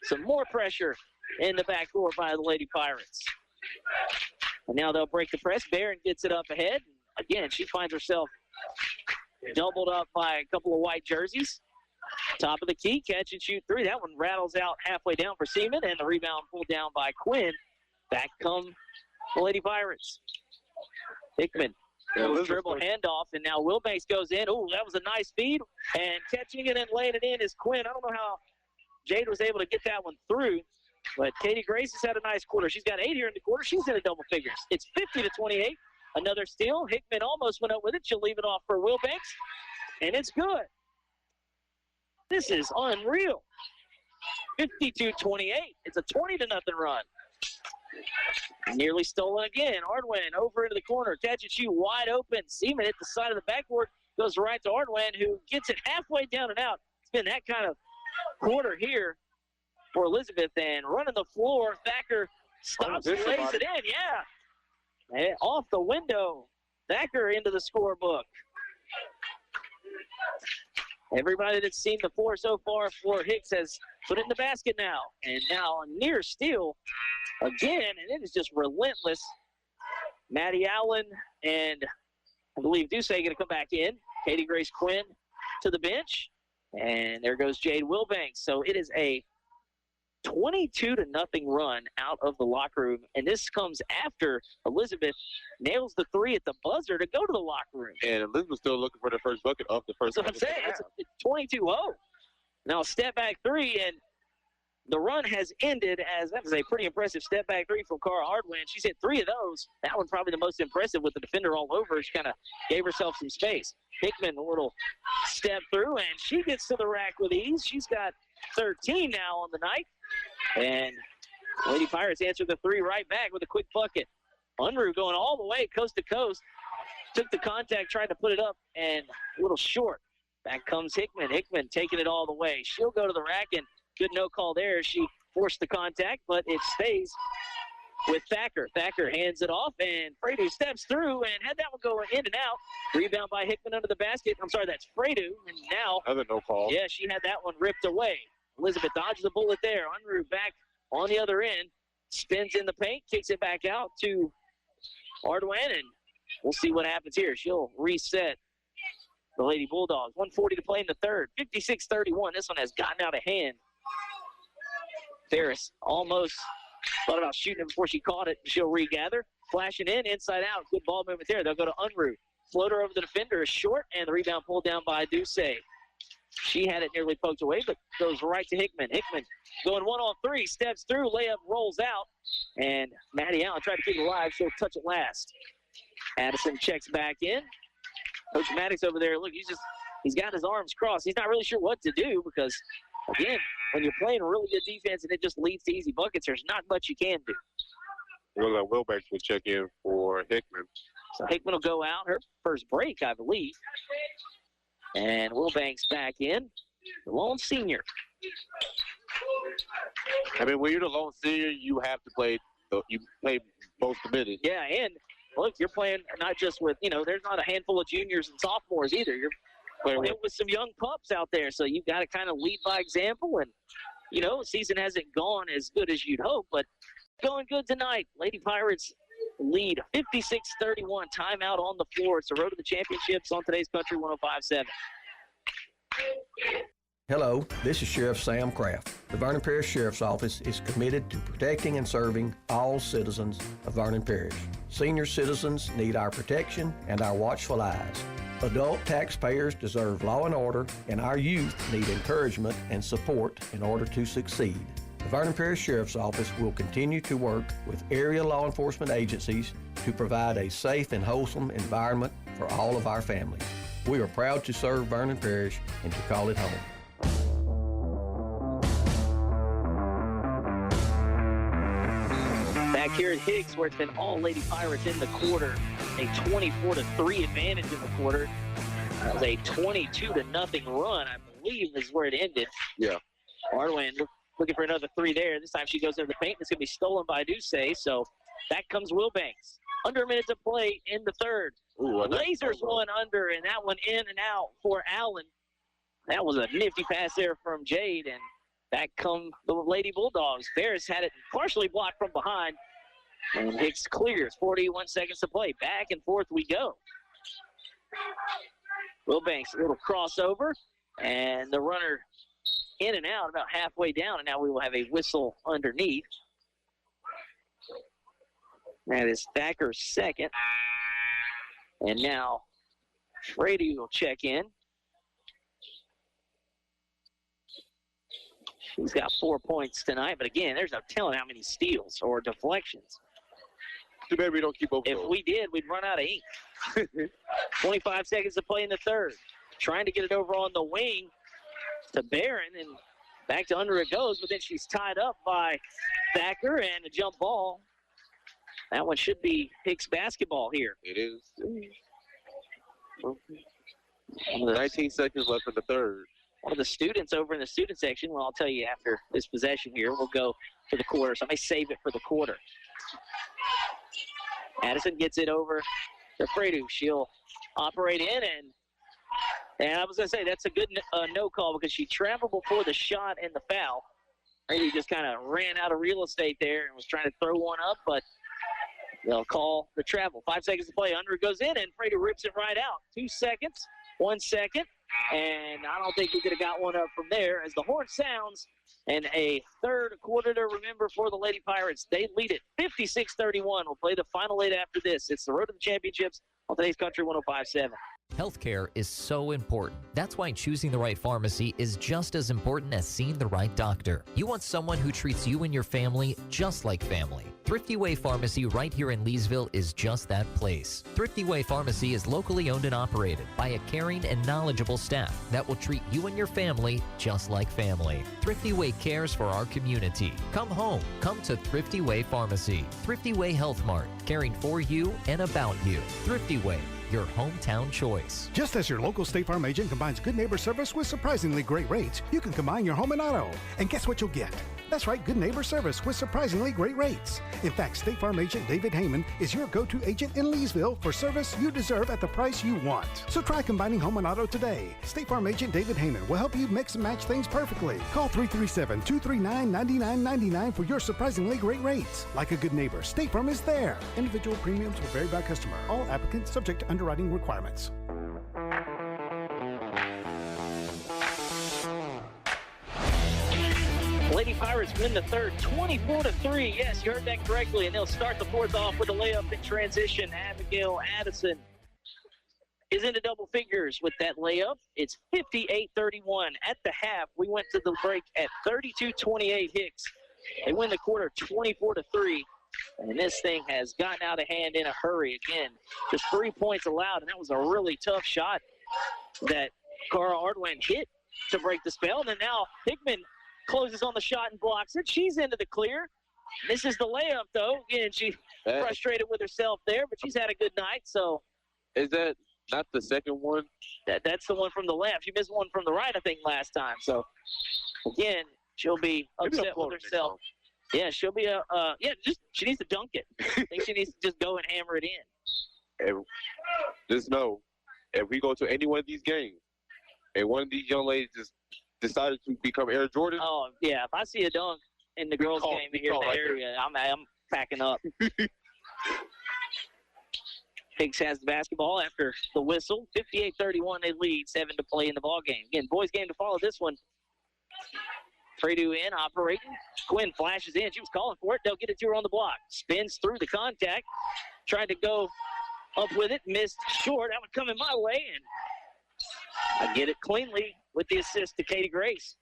Some more pressure in the backcourt by the Lady Pirates. And now they'll break the press. Barron gets it up ahead. Again, she finds herself doubled up by a couple of white jerseys. Top of the key, catch and shoot three. That one rattles out halfway down for Seaman, and the rebound pulled down by Quinn. Back come the Lady Pirates. Hickman, dribble handoff, and now Wilbanks goes in. Oh, that was a nice feed, and catching it and laying it in is Quinn. I don't know how Jade was able to get that one through, but Katie Grace has had a nice quarter. She's got 8 here in the quarter. She's in the double figures. It's 50-28. Another steal. Hickman almost went up with it. She'll leave it off for Wilbanks, and it's good. This is unreal. 52-28. It's a 20-0 run. Nearly stolen again. Ardwin over into the corner. Catch and shoot wide open. Seaman hit the side of the backboard. Goes right to Ardwin, who gets it halfway down and out. It's been that kind of quarter here for Elizabeth. And running the floor, Thacker stops and lays it in. Yeah. Off the window. Thacker into the scorebook. Everybody that's seen the floor so far for Hicks has put it in the basket now. And now a near steal again, and it is just relentless. Maddie Allen and I believe Ducey going to come back in. Katie Grace Quinn to the bench. And there goes Jade Wilbanks. So it is a 22-0 run out of the locker room. And this comes after Elizabeth nails the three at the buzzer to go to the locker room. And Elizabeth's still looking for the first bucket of the first. That's what I'm saying. It's 22-0. Now step back three, and the run has ended as that was a pretty impressive step back three from Cara Hardwin. She's hit 3 of those. That one probably the most impressive with the defender all over. She kind of gave herself some space. Hickman, a little step through, and she gets to the rack with ease. She's got 13 now on the night. And Lady Pirates answered the three right back with a quick bucket. Unruh going all the way coast to coast. Took the contact, tried to put it up, and a little short. Back comes Hickman. Hickman taking it all the way. She'll go to the rack, and good no call there. She forced the contact, but it stays with Thacker. Thacker hands it off, and Fredu steps through and had that one go in and out. Rebound by Hickman under the basket. I'm sorry, that's Fredu. And now, another no call. Yeah, she had that one ripped away. Elizabeth dodges a bullet there. Unruh back on the other end. Spins in the paint, kicks it back out to Ardwin, and we'll see what happens here. She'll reset the Lady Bulldogs. 1:40 to play in the third. 56-31. This one has gotten out of hand. Ferris almost thought about shooting it before she caught it. She'll regather. Flashing in, inside out. Good ball movement there. They'll go to Unruh. Floater over the defender is short, and the rebound pulled down by Ducey. She had it nearly poked away, but goes right to Hickman. Hickman going 1-on-3, steps through, layup rolls out, and Maddie Allen tried to keep it alive. She'll touch it last. Addison checks back in. Coach Maddox over there, look, he's got his arms crossed. He's not really sure what to do because, again, when you're playing really good defense and it just leads to easy buckets, there's not much you can do. Wilbanks will check in for Hickman. So Hickman will go out, her first break, I believe. And Wilbanks back in, the lone senior. I mean, when you're the lone senior, you have to play. You play most of the minutes. Yeah, and look, you're playing not just with there's not a handful of juniors and sophomores either. You're playing with some young pups out there, so you've got to kind of lead by example. And the season hasn't gone as good as you'd hope, but going good tonight. Lady Pirates lead 56-31. Timeout on the floor. It's the road to the championships on today's Country 105.7. Hello, this is Sheriff Sam Kraft. The Vernon Parish Sheriff's Office is committed to protecting and serving all citizens of Vernon Parish. Senior citizens need our protection and our watchful eyes. Adult taxpayers deserve law and order, and our youth need encouragement and support in order to succeed. The Vernon Parish Sheriff's Office will continue to work with area law enforcement agencies to provide a safe and wholesome environment for all of our families. We are proud to serve Vernon Parish and to call it home. Back here at Hicks, where it's been all Lady Pirates in the quarter, a 24-3 advantage in the quarter. That was a 22-0 run, I believe, is where it ended. Yeah. Arwen looking for another three there. This time she goes into the paint. It's going to be stolen by Duce. So back comes Wilbanks. Under a minute to play in the third. Ooh, Lasers one under, and that one in and out for Allen. That was a nifty pass there from Jade, and back come the Lady Bulldogs. Ferris had it partially blocked from behind, and Hicks clears. 41 seconds to play. Back and forth we go. Wilbanks, a little crossover, and the runner in and out about halfway down, and now we will have a whistle underneath. That is Thacker's second. And now Frady will check in. She's got 4 points tonight, but again, there's no telling how many steals or deflections. Too bad we don't keep over. If we did, we'd run out of ink. 25 seconds to play in the third. Trying to get it over on the wing to Barron, and back to under it goes, but then she's tied up by Thacker, and a jump ball. That one should be Hicks basketball here. It is. 19 seconds left in the third. One of the students over in the student section, well, I'll tell you after this possession here, we'll go to the quarter. So I may save it for the quarter. Addison gets it over to Fredu. She'll operate in, and I was going to say that's a good no call because she traveled before the shot and the foul. Fredu just kind of ran out of real estate there and was trying to throw one up, but they'll call the travel. 5 seconds to play. Under it goes in, and Fredu rips it right out. 2 seconds, 1 second, and I don't think we could have got one up from there as the horn sounds. And a third quarter to remember for the Lady Pirates. They lead it 56-31. We'll play the final 8 after this. It's the Road to the Championships on today's Country 105.7. Healthcare is so important. That's why choosing the right pharmacy is just as important as seeing the right doctor. You want someone who treats you and your family just like family. Thrifty Way Pharmacy right here in Leesville is just that place. Thrifty Way Pharmacy is locally owned and operated by a caring and knowledgeable staff that will treat you and your family just like family. Thrifty Way cares for our community. Come home. Come to Thrifty Way Pharmacy. Thrifty Way Health Mart, caring for you and about you. Thrifty Way, your hometown choice. Just as your local State Farm agent combines good neighbor service with surprisingly great rates, you can combine your home and auto. And guess what you'll get? That's right, good neighbor service with surprisingly great rates. In fact, State Farm agent David Heyman is your go-to agent in Leesville for service you deserve at the price you want. So try combining home and auto today. State Farm agent David Heyman will help you mix and match things perfectly. Call 337-239-9999 for your surprisingly great rates. Like a good neighbor, State Farm is there. Individual premiums will vary by customer. All applicants subject to underwriting requirements. Lady Pirates win the third 24-3. Yes, you heard that correctly. And they'll start the fourth off with a layup in transition. Abigail Addison is into double figures with that layup. It's 58-31. At the half, we went to the break at 32-28 Hicks. They win the quarter 24-3. And this thing has gotten out of hand in a hurry. Again, just 3 points allowed, and that was a really tough shot that Cara Ardwin hit to break the spell. And then now Hickman closes on the shot and blocks it. She's into the clear. Misses the layup, though. Again, she frustrated with herself there, but she's had a good night. So, is that not the second one? That's the one from the left. She missed one from the right, I think, last time. So, again, she'll be upset with herself. Yeah, she'll be she needs to dunk it. I think she needs to just go and hammer it in. And just know, if we go to any one of these games, and one of these young ladies just decided to become Air Jordan. Oh, yeah. If I see a dunk in the girls' game here in the area, I'm packing up. Hicks has the basketball after the whistle. 58-31, they lead. 7 to play in the ball game. Again, boys game to follow this one Fredu in, operating. Quinn flashes in. She was calling for it. They'll get it to her on the block. Spins through the contact. Tried to go up with it. Missed short. That would come in my way, and I get it cleanly with the assist to Katie Grace.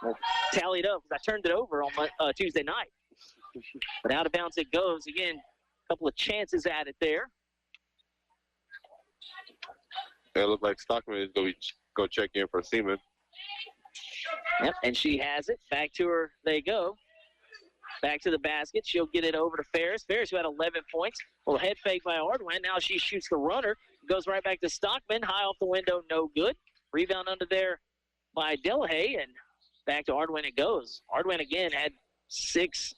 Well, tallied up because I turned it over on Tuesday night. But out of bounds it goes. Again, a couple of chances at it there. It looked like Stockman is going to go check in for Seaman. Yep, and she has it. Back to her they go. Back to the basket. She'll get it over to Ferris. Ferris, who had 11 points. Well, head fake by Hardwin. Now she shoots the runner. Goes right back to Stockman. High off the window, no good. Rebound under there by Delahaye, and back to Hardwin it goes. Hardwin, again, had 6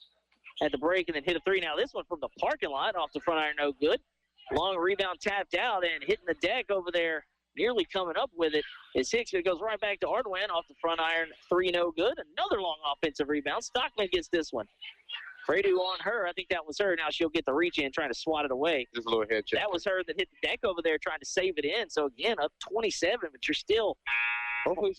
at the break and then hit a 3. Now this one from the parking lot off the front iron, no good. Long rebound tapped out and hitting the deck over there. Nearly coming up with it is Hicks. It goes right back to Hardwin off the front iron. 3, no good. Another long offensive rebound. Stockman gets this one. Fredu on her. I think that was her. Now she'll get the reach in, trying to swat it away. Just a little head check. That was her that hit the deck over there, trying to save it in. So again, up 27, but you're still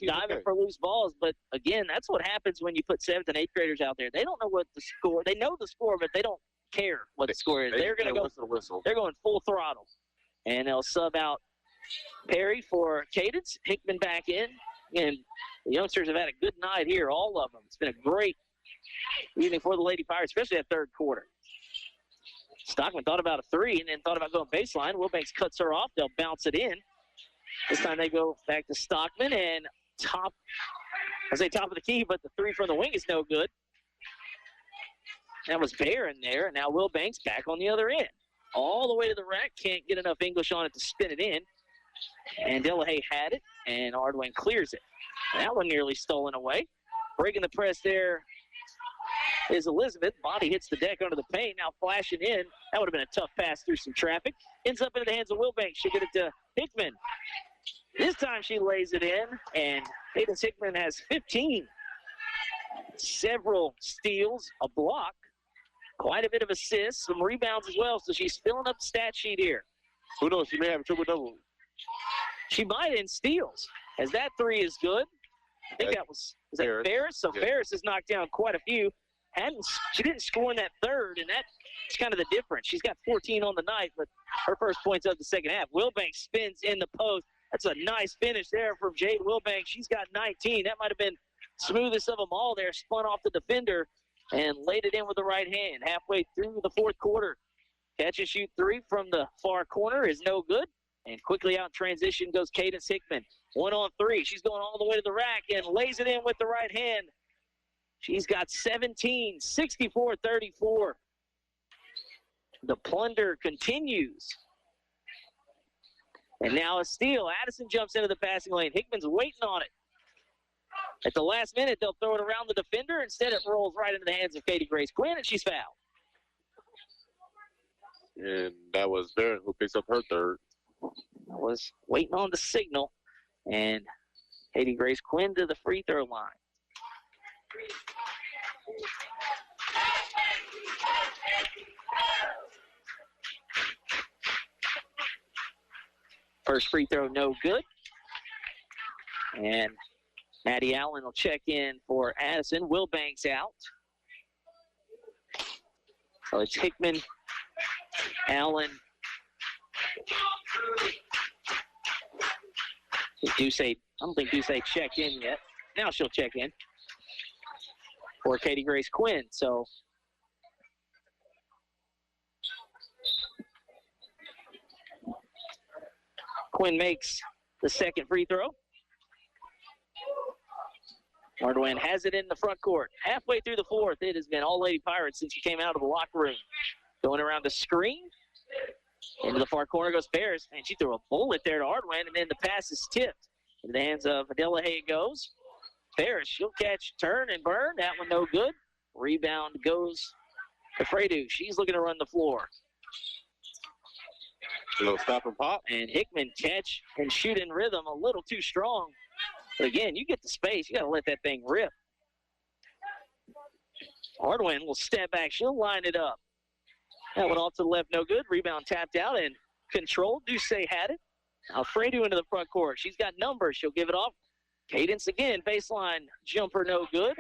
diving for loose balls. But again, that's what happens when you put 7th and 8th graders out there. They don't know what the score. They know the score, but they don't care what the score is. They're going to go. Whistle. They're going full throttle, and they'll sub out Perry for Cadence. Hickman back in, and the youngsters have had a good night here, all of them. It's been a great evening for the Lady Pirates, especially that third quarter. Stockman thought about a 3 and then thought about going baseline. Wilbanks cuts her off. They'll bounce it in. This time they go back to Stockman, and top of the key, but the 3 from the wing is no good. That was Bear in there, and now Wilbanks back on the other end. All the way to the rack, can't get enough English on it to spin it in. And Delahaye had it, and Hardwin clears it. That one nearly stolen away. Breaking the press there is Elizabeth. Body hits the deck under the paint. Now flashing in. That would have been a tough pass through some traffic. Ends up into the hands of Wilbanks. She'll get it to Hickman. This time she lays it in, and Cadence Hickman has 15. Several steals, a block, quite a bit of assists, some rebounds as well, so she's filling up the stat sheet here. Who knows? She may have a triple-double. She might in steals, as that 3 is good. I think that was Ferris? So yeah. Ferris has knocked down quite a few. She didn't score in that third, and that's kind of the difference. She's got 14 on the night, but her first point's of the second half. Wilbanks spins in the post. That's a nice finish there from Jade Wilbanks. She's got 19. That might have been smoothest of them all there. Spun off the defender and laid it in with the right hand. Halfway through the fourth quarter. Catch and shoot 3 from the far corner is no good. And quickly out in transition goes Cadence Hickman. 1-on-3. She's going all the way to the rack and lays it in with the right hand. She's got 17, 64-34. The plunder continues. And now a steal. Addison jumps into the passing lane. Hickman's waiting on it. At the last minute, they'll throw it around the defender. Instead, it rolls right into the hands of Katie Grace Quinn, and she's fouled. And that was Barrett who picks up her third. I was waiting on the signal. And Katie Grace Quinn to the free throw line. First free throw, no good. And Maddie Allen will check in for Addison. Wilbanks out. So it's Hickman, Allen. I don't think Ducey checked in yet. Now she'll check in for Katie Grace Quinn. So Quinn makes the second free throw. Hardwin has it in the front court. Halfway through the fourth, it has been all Lady Pirates since she came out of the locker room. Going around the screen. Into the far corner goes Ferris, and she threw a bullet there to Hardwin, and then the pass is tipped. In the hands of Delahaye it goes. Ferris, she'll catch, turn, and burn. That one no good. Rebound goes to Fredu. She's looking to run the floor. A little stop and pop. And Hickman catch and shoot in rhythm, a little too strong. But again, you get the space. You got to let that thing rip. Hardwin will step back. She'll line it up. That one off to the left, no good. Rebound tapped out and controlled. Ducey had it. Now Fredu into the front court. She's got numbers. She'll give it off Cadence again, baseline jumper, no good.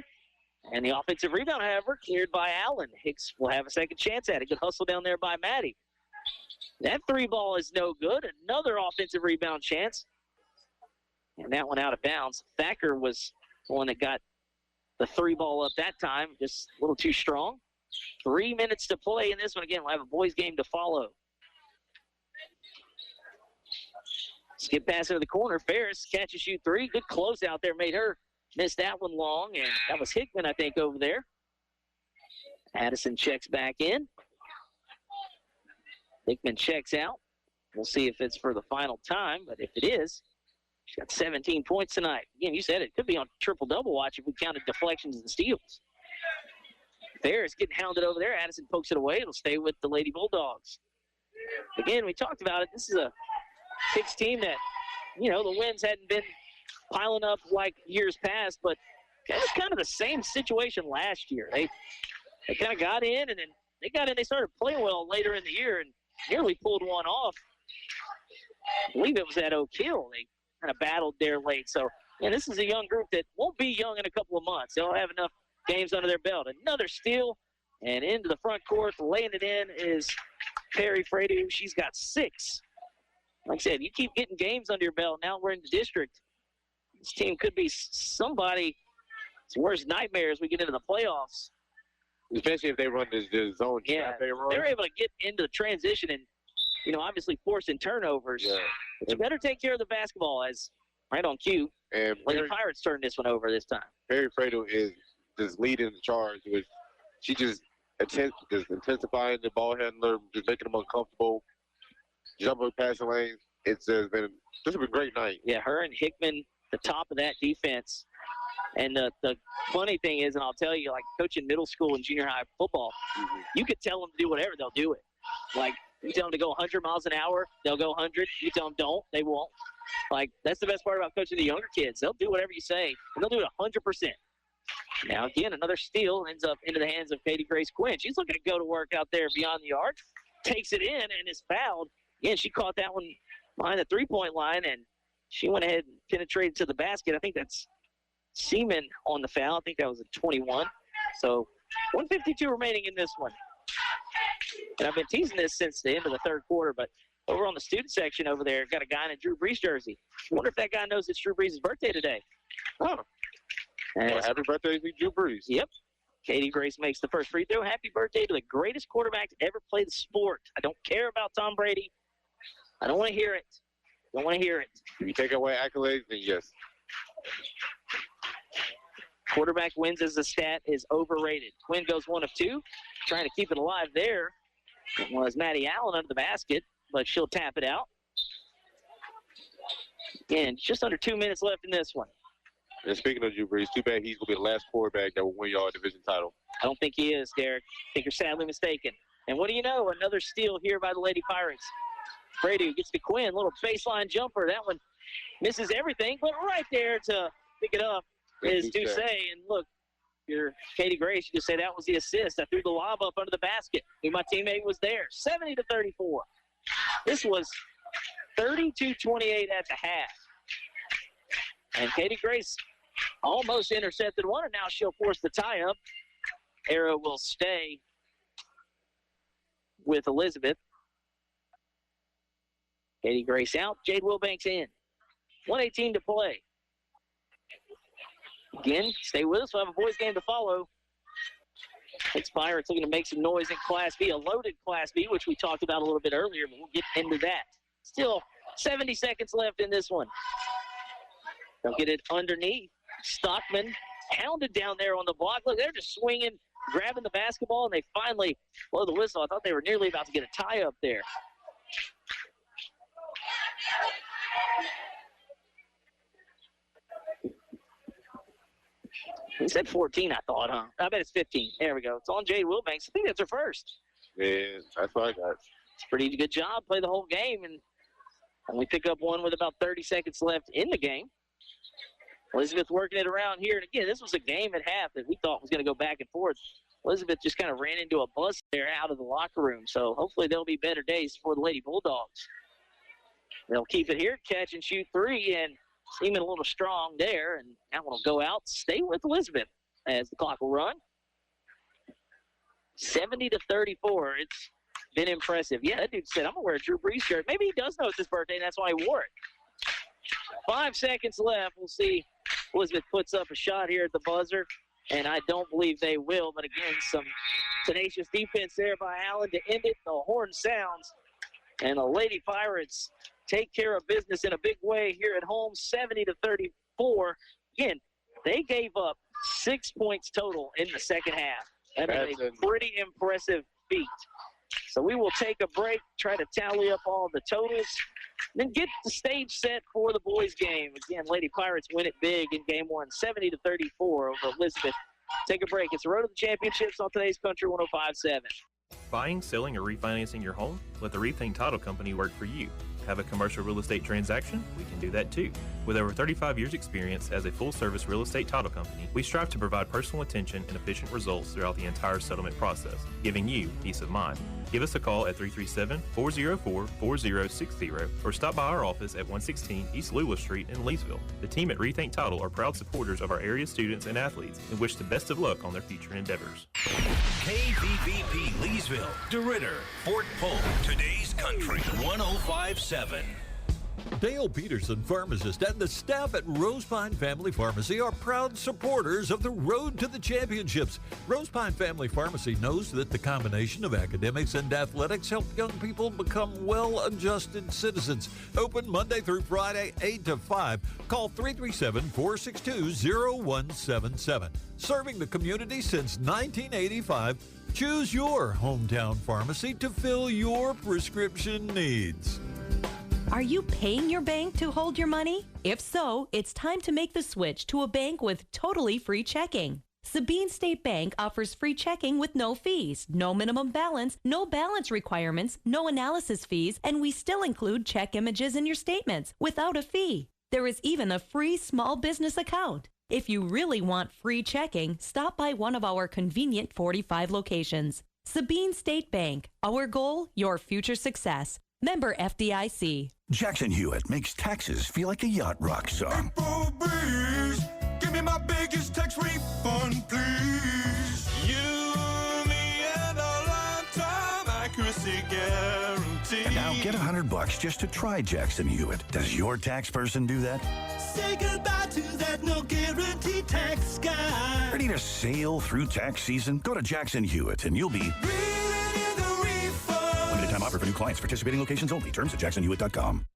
And the offensive rebound, however, cleared by Allen. Hicks will have a second chance at it. Good hustle down there by Maddie. That three ball is no good. Another offensive rebound chance. And that one out of bounds. Thacker was the one that got the three ball up that time. Just a little too strong. 3 minutes to play in this one. Again, we'll have a boys game to follow. Skip pass into the corner. Ferris catch and shoot three. Good close out there. Made her miss that one long. And that was Hickman, I think, over there. Addison checks back in. Hickman checks out. We'll see if it's for the final time. But if it is, she's got 17 points tonight. Again, you said it could be on triple-double watch if we counted deflections and steals. Ferris getting hounded over there. Addison pokes it away. It'll stay with the Lady Bulldogs. Again, we talked about it. This is a Hicks team that, you know, the wins hadn't been piling up like years past, but it was kind of the same situation last year. They kind of got in, and then they started playing well later in the year and nearly pulled one off. I believe it was at Oak Hill. They kind of battled there late. So, yeah, this is a young group that won't be young in a couple of months. They'll have enough games under their belt. Another steal, and into the front court, laying it in is Perry Fredu. She's got 6. Like I said, you keep getting games under your belt. Now we're in the district. This team could be somebody's worst nightmare as we get into the playoffs. Especially if they run this zone. Yeah, they're able to get into the transition and, you know, obviously forcing turnovers. Yeah. But you better take care of the basketball as right on cue. And Lady Pirates turn this one over this time. Perry Fredo is just leading the charge. She just intensifying the ball handler, just making them uncomfortable. Jumping passing lanes. It's been a great night. Yeah, her and Hickman, the top of that defense. And the funny thing is, and I'll tell you, like coaching middle school and junior high football, you could tell them to do whatever, they'll do it. Like, you tell them to go 100 miles an hour, they'll go 100. You tell them don't, they won't. Like, that's the best part about coaching the younger kids. They'll do whatever you say, and they'll do it 100%. Now, again, another steal ends up into the hands of Katie Grace Quinn. She's looking to go to work out there beyond the arc, takes it in, and is fouled. Again, she caught that one behind the three-point line, and she went ahead and penetrated to the basket. I think that's Seaman on the foul. I think that was a 21. So 1:52 remaining in this one. And I've been teasing this since the end of the third quarter, but over on the student section over there, got a guy in a Drew Brees jersey. I wonder if that guy knows it's Drew Brees' birthday today. Oh. Well, happy birthday to Drew Brees. Yep. Katie Grace makes the first free throw. Happy birthday to the greatest quarterback to ever play the sport. I don't care about Tom Brady. I don't want to hear it. Don't want to hear it. If you take away accolades, then yes. Quarterback wins as a stat is overrated. Quinn goes 1 of 2. Trying to keep it alive there. It was Maddie Allen under the basket, but she'll tap it out. Again, just under 2 minutes left in this one. And speaking of Drew Brees, too bad he's going to be the last quarterback that will win y'all a division title. I don't think he is, Derek. I think you're sadly mistaken. And what do you know? Another steal here by the Lady Pirates. Brady gets to Quinn. Little baseline jumper. That one misses everything, but right there to pick it up is Ducey. And look, your Katie Grace, you just say that was the assist. I threw the lob up under the basket. My teammate was there. 70-34. This was 32-28 at the half. And Katie Grace almost intercepted one, and now she'll force the tie-up. Arrow will stay with Elizabeth. Katie Grace out. Jade Wilbanks in. 1:18 to play. Again, stay with us. We'll have a boys game to follow. Hicks Pirates looking to make some noise in Class B, a loaded Class B, which we talked about a little bit earlier, but we'll get into that. Still 70 seconds left in this one. They'll get it underneath. Stockman hounded down there on the block. Look, they're just swinging, grabbing the basketball, and they finally blow the whistle. I thought they were nearly about to get a tie up there. He said 14, I thought, huh? I bet it's 15. There we go. It's on Jade Wilbanks. I think that's her first. Yeah, that's what I got. It's a pretty good job. Play the whole game, and we pick up one with about 30 seconds left in the game. Elizabeth working it around here. And, again, this was a game at half that we thought was going to go back and forth. Elizabeth just kind of ran into a bus there out of the locker room. So hopefully there'll be better days for the Lady Bulldogs. They'll keep it here, catch and shoot three, and seeming a little strong there, and that one will go out. Stay with Elizabeth as the clock will run. 70-34. It's been impressive. Yeah, that dude said, I'm going to wear a Drew Brees shirt. Maybe he does know it's his birthday, and that's why he wore it. 5 seconds left. We'll see. Elizabeth puts up a shot here at the buzzer, and I don't believe they will. But again, some tenacious defense there by Allen to end it. The horn sounds, and the Lady Pirates take care of business in a big way here at home, 70-34. Again, they gave up 6 points total in the second half. That is a pretty impressive feat. So we will take a break, try to tally up all the totals, then get the stage set for the boys' game. Again, Lady Pirates win it big in game one, 70-34 over Elizabeth. Take a break. It's the Road to the Championships on today's Country 105.7. Buying, selling, or refinancing your home? Let the Rethink Title Company work for you. Have a commercial real estate transaction? We can do that too. With over 35 years experience as a full-service real estate title company, we strive to provide personal attention and efficient results throughout the entire settlement process, giving you peace of mind. Give us a call at 337-404-4060 or stop by our office at 116 East Lula Street in Leesville. The team at Rethink Title are proud supporters of our area students and athletes and wish the best of luck on their future endeavors. KVVP Leesville, DeRitter, Fort Polk, today's Country 105.7. Dale Peterson, pharmacist, and the staff at Rosepine Family Pharmacy are proud supporters of the Road to the Championships. Rosepine Family Pharmacy knows that the combination of academics and athletics help young people become well-adjusted citizens. Open Monday through Friday, 8 to 5. Call 337-462-0177. Serving the community since 1985, choose your hometown pharmacy to fill your prescription needs. Are you paying your bank to hold your money? If so, it's time to make the switch to a bank with totally free checking. Sabine State Bank offers free checking with no fees, no minimum balance, no balance requirements, no analysis fees, and we still include check images in your statements without a fee. There is even a free small business account. If you really want free checking, stop by one of our convenient 45 locations. Sabine State Bank. Our goal, your future success. Member FDIC. Jackson Hewitt makes taxes feel like a yacht rock song. April breeze, give me my biggest tax refund, please. You, me, and a lifetime accuracy guarantee. And now get $100 just to try Jackson Hewitt. Does your tax person do that? Say goodbye to that no guarantee tax guy. Ready to sail through tax season? Go to Jackson Hewitt and you'll be limited time offer for new clients. Participating locations only. Terms at jacksonhewitt.com.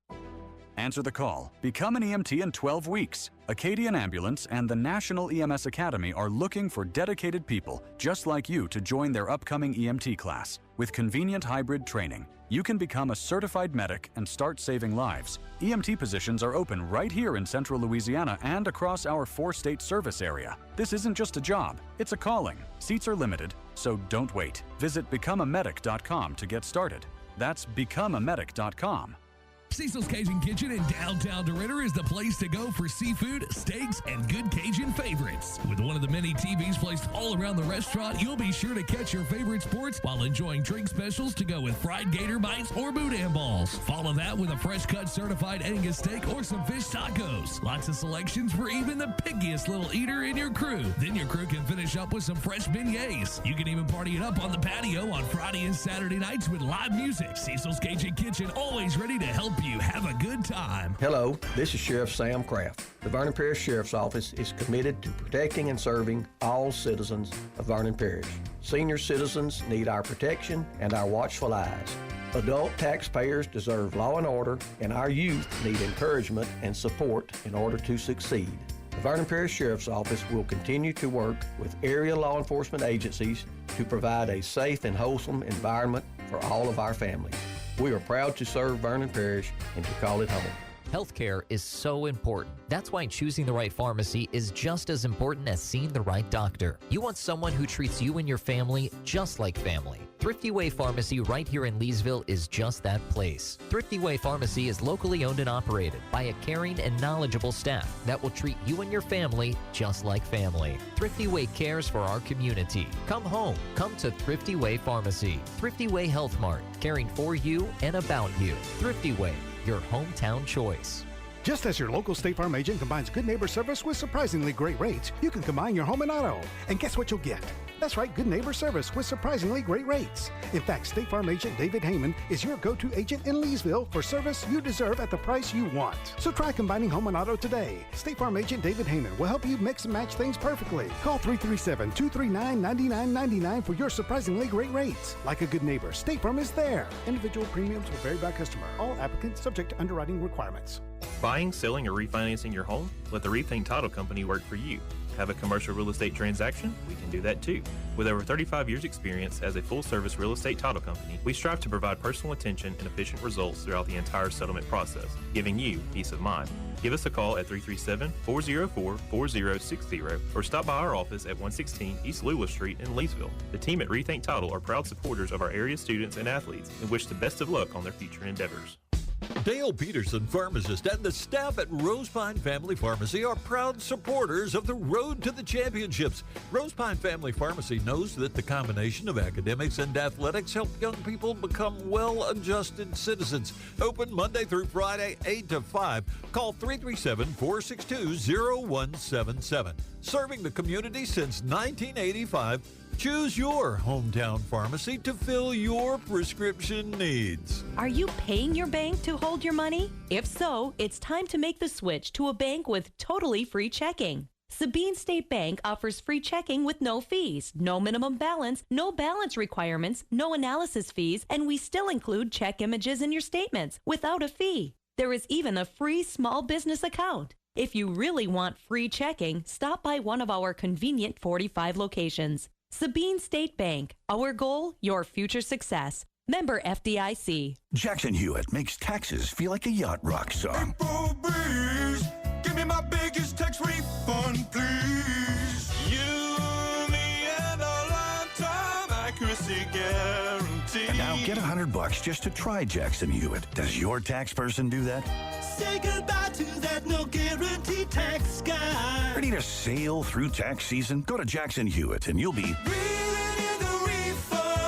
Answer the call. Become an EMT in 12 weeks. Acadian Ambulance and the National EMS Academy are looking for dedicated people just like you to join their upcoming EMT class. With convenient hybrid training, you can become a certified medic and start saving lives. EMT positions are open right here in central Louisiana and across our 4-state service area. This isn't just a job, it's a calling. Seats are limited, so don't wait. Visit becomeamedic.com to get started. That's becomeamedic.com. Cecil's Cajun Kitchen in downtown DeRitter is the place to go for seafood, steaks, and good Cajun favorites. With one of the many TVs placed all around the restaurant, you'll be sure to catch your favorite sports while enjoying drink specials to go with fried gator bites or boudin balls. Follow that with a fresh-cut certified Angus steak or some fish tacos. Lots of selections for even the pickiest little eater in your crew. Then your crew can finish up with some fresh beignets. You can even party it up on the patio on Friday and Saturday nights with live music. Cecil's Cajun Kitchen, always ready to help you have a good time. Hello, this is Sheriff Sam Kraft. The Vernon Parish Sheriff's Office is committed to protecting and serving all citizens of Vernon Parish. Senior citizens need our protection and our watchful eyes. Adult taxpayers deserve law and order, and our youth need encouragement and support in order to succeed. The Vernon Parish Sheriff's Office will continue to work with area law enforcement agencies to provide a safe and wholesome environment for all of our families. We are proud to serve Vernon Parish and to call it home. Healthcare is so important. That's why choosing the right pharmacy is just as important as seeing the right doctor. You want someone who treats you and your family just like family. Thrifty Way Pharmacy right here in Leesville is just that place. Thrifty Way Pharmacy is locally owned and operated by a caring and knowledgeable staff that will treat you and your family just like family. Thrifty Way cares for our community. Come home. Come to Thrifty Way Pharmacy. Thrifty Way Health Mart, caring for you and about you. Thrifty Way, your hometown choice. Just as your local State Farm agent combines good neighbor service with surprisingly great rates, you can combine your home and auto. And guess what you'll get? That's right, good neighbor service with surprisingly great rates. In fact, State Farm agent David Heyman is your go-to agent in Leesville for service you deserve at the price you want. So try combining home and auto today. State Farm agent David Heyman will help you mix and match things perfectly. Call 337-239-9999 for your surprisingly great rates. Like a good neighbor, State Farm is there. Individual premiums will vary by customer. All applicants subject to underwriting requirements. Buying, selling, or refinancing your home? Let the Rethink Title Company work for you. Have a commercial real estate transaction? We can do that too. With over 35 years experience as a full-service real estate title company, we strive to provide personal attention and efficient results throughout the entire settlement process, giving you peace of mind. Give us a call at 337-404-4060 or stop by our office at 116 East Lula Street in Leesville. The team at Rethink Title are proud supporters of our area students and athletes and wish the best of luck on their future endeavors. Dale Peterson, pharmacist, and the staff at Rosepine Family Pharmacy are proud supporters of the Road to the Championships. Rosepine Family Pharmacy knows that the combination of academics and athletics help young people become well-adjusted citizens. Open Monday through Friday, 8 to 5. Call 337-462-0177. Serving the community since 1985, choose your hometown pharmacy to fill your prescription needs. Are you paying your bank to hold your money? If so, it's time to make the switch to a bank with totally free checking. Sabine State Bank offers free checking with no fees, no minimum balance, no balance requirements, no analysis fees, and we still include check images in your statements without a fee. There is even a free small business account. If you really want free checking, stop by one of our convenient 45 locations. Sabine State Bank. Our goal, your future success. Member FDIC. Jackson Hewitt makes taxes feel like a yacht rock song. April breeze, give me my biggest tax refund, please. You, me, and a lifetime accuracy guarantee. And now get $100 just to try Jackson Hewitt. Does your tax person do that? Say goodbye to that no guarantee tax guy. Ready to sail through tax season? Go to Jackson Hewitt and you'll be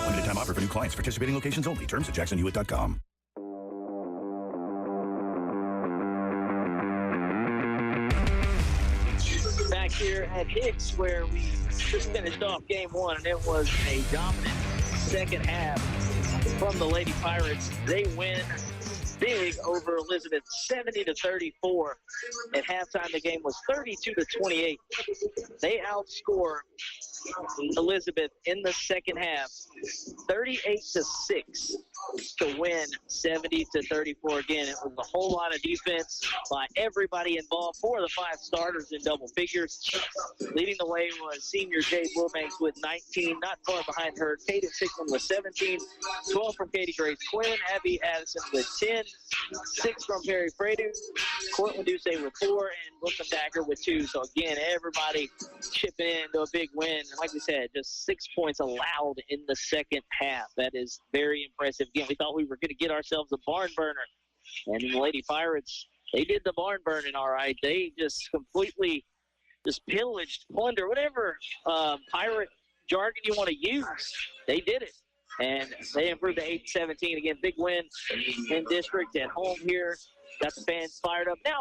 limited time offer for new clients. Participating locations only. Terms at jacksonhewitt.com. Back here at Hicks, where we just finished off game one, and it was a dominant second half from the Lady Pirates. They win big over Elizabeth, 70-34. At halftime, the game was 32-28. They outscored Elizabeth in the second half, 38-6 to win 70-34. Again, it was a whole lot of defense by everybody involved. 4 of the 5 starters in double figures. Leading the way was senior Jade Wilbanks with 19. Not far behind her, Kaden Sickman with 17. 12 from Katie Grace Quinn. Abby Addison with 10. 6 from Perry Fredu. Cortland Duce with 4. And Brooklyn Dagger with 2. So again, everybody chipping into a big win. And like we said, just 6 points allowed in the second half. That is very impressive. Again, we thought we were going to get ourselves a barn burner. And the Lady Pirates, they did the barn burning all right. They just completely just pillaged, plunder, whatever pirate jargon you want to use. They did it. And they improved to 8-17. Again, big win in district at home here. Got the fans fired up. Now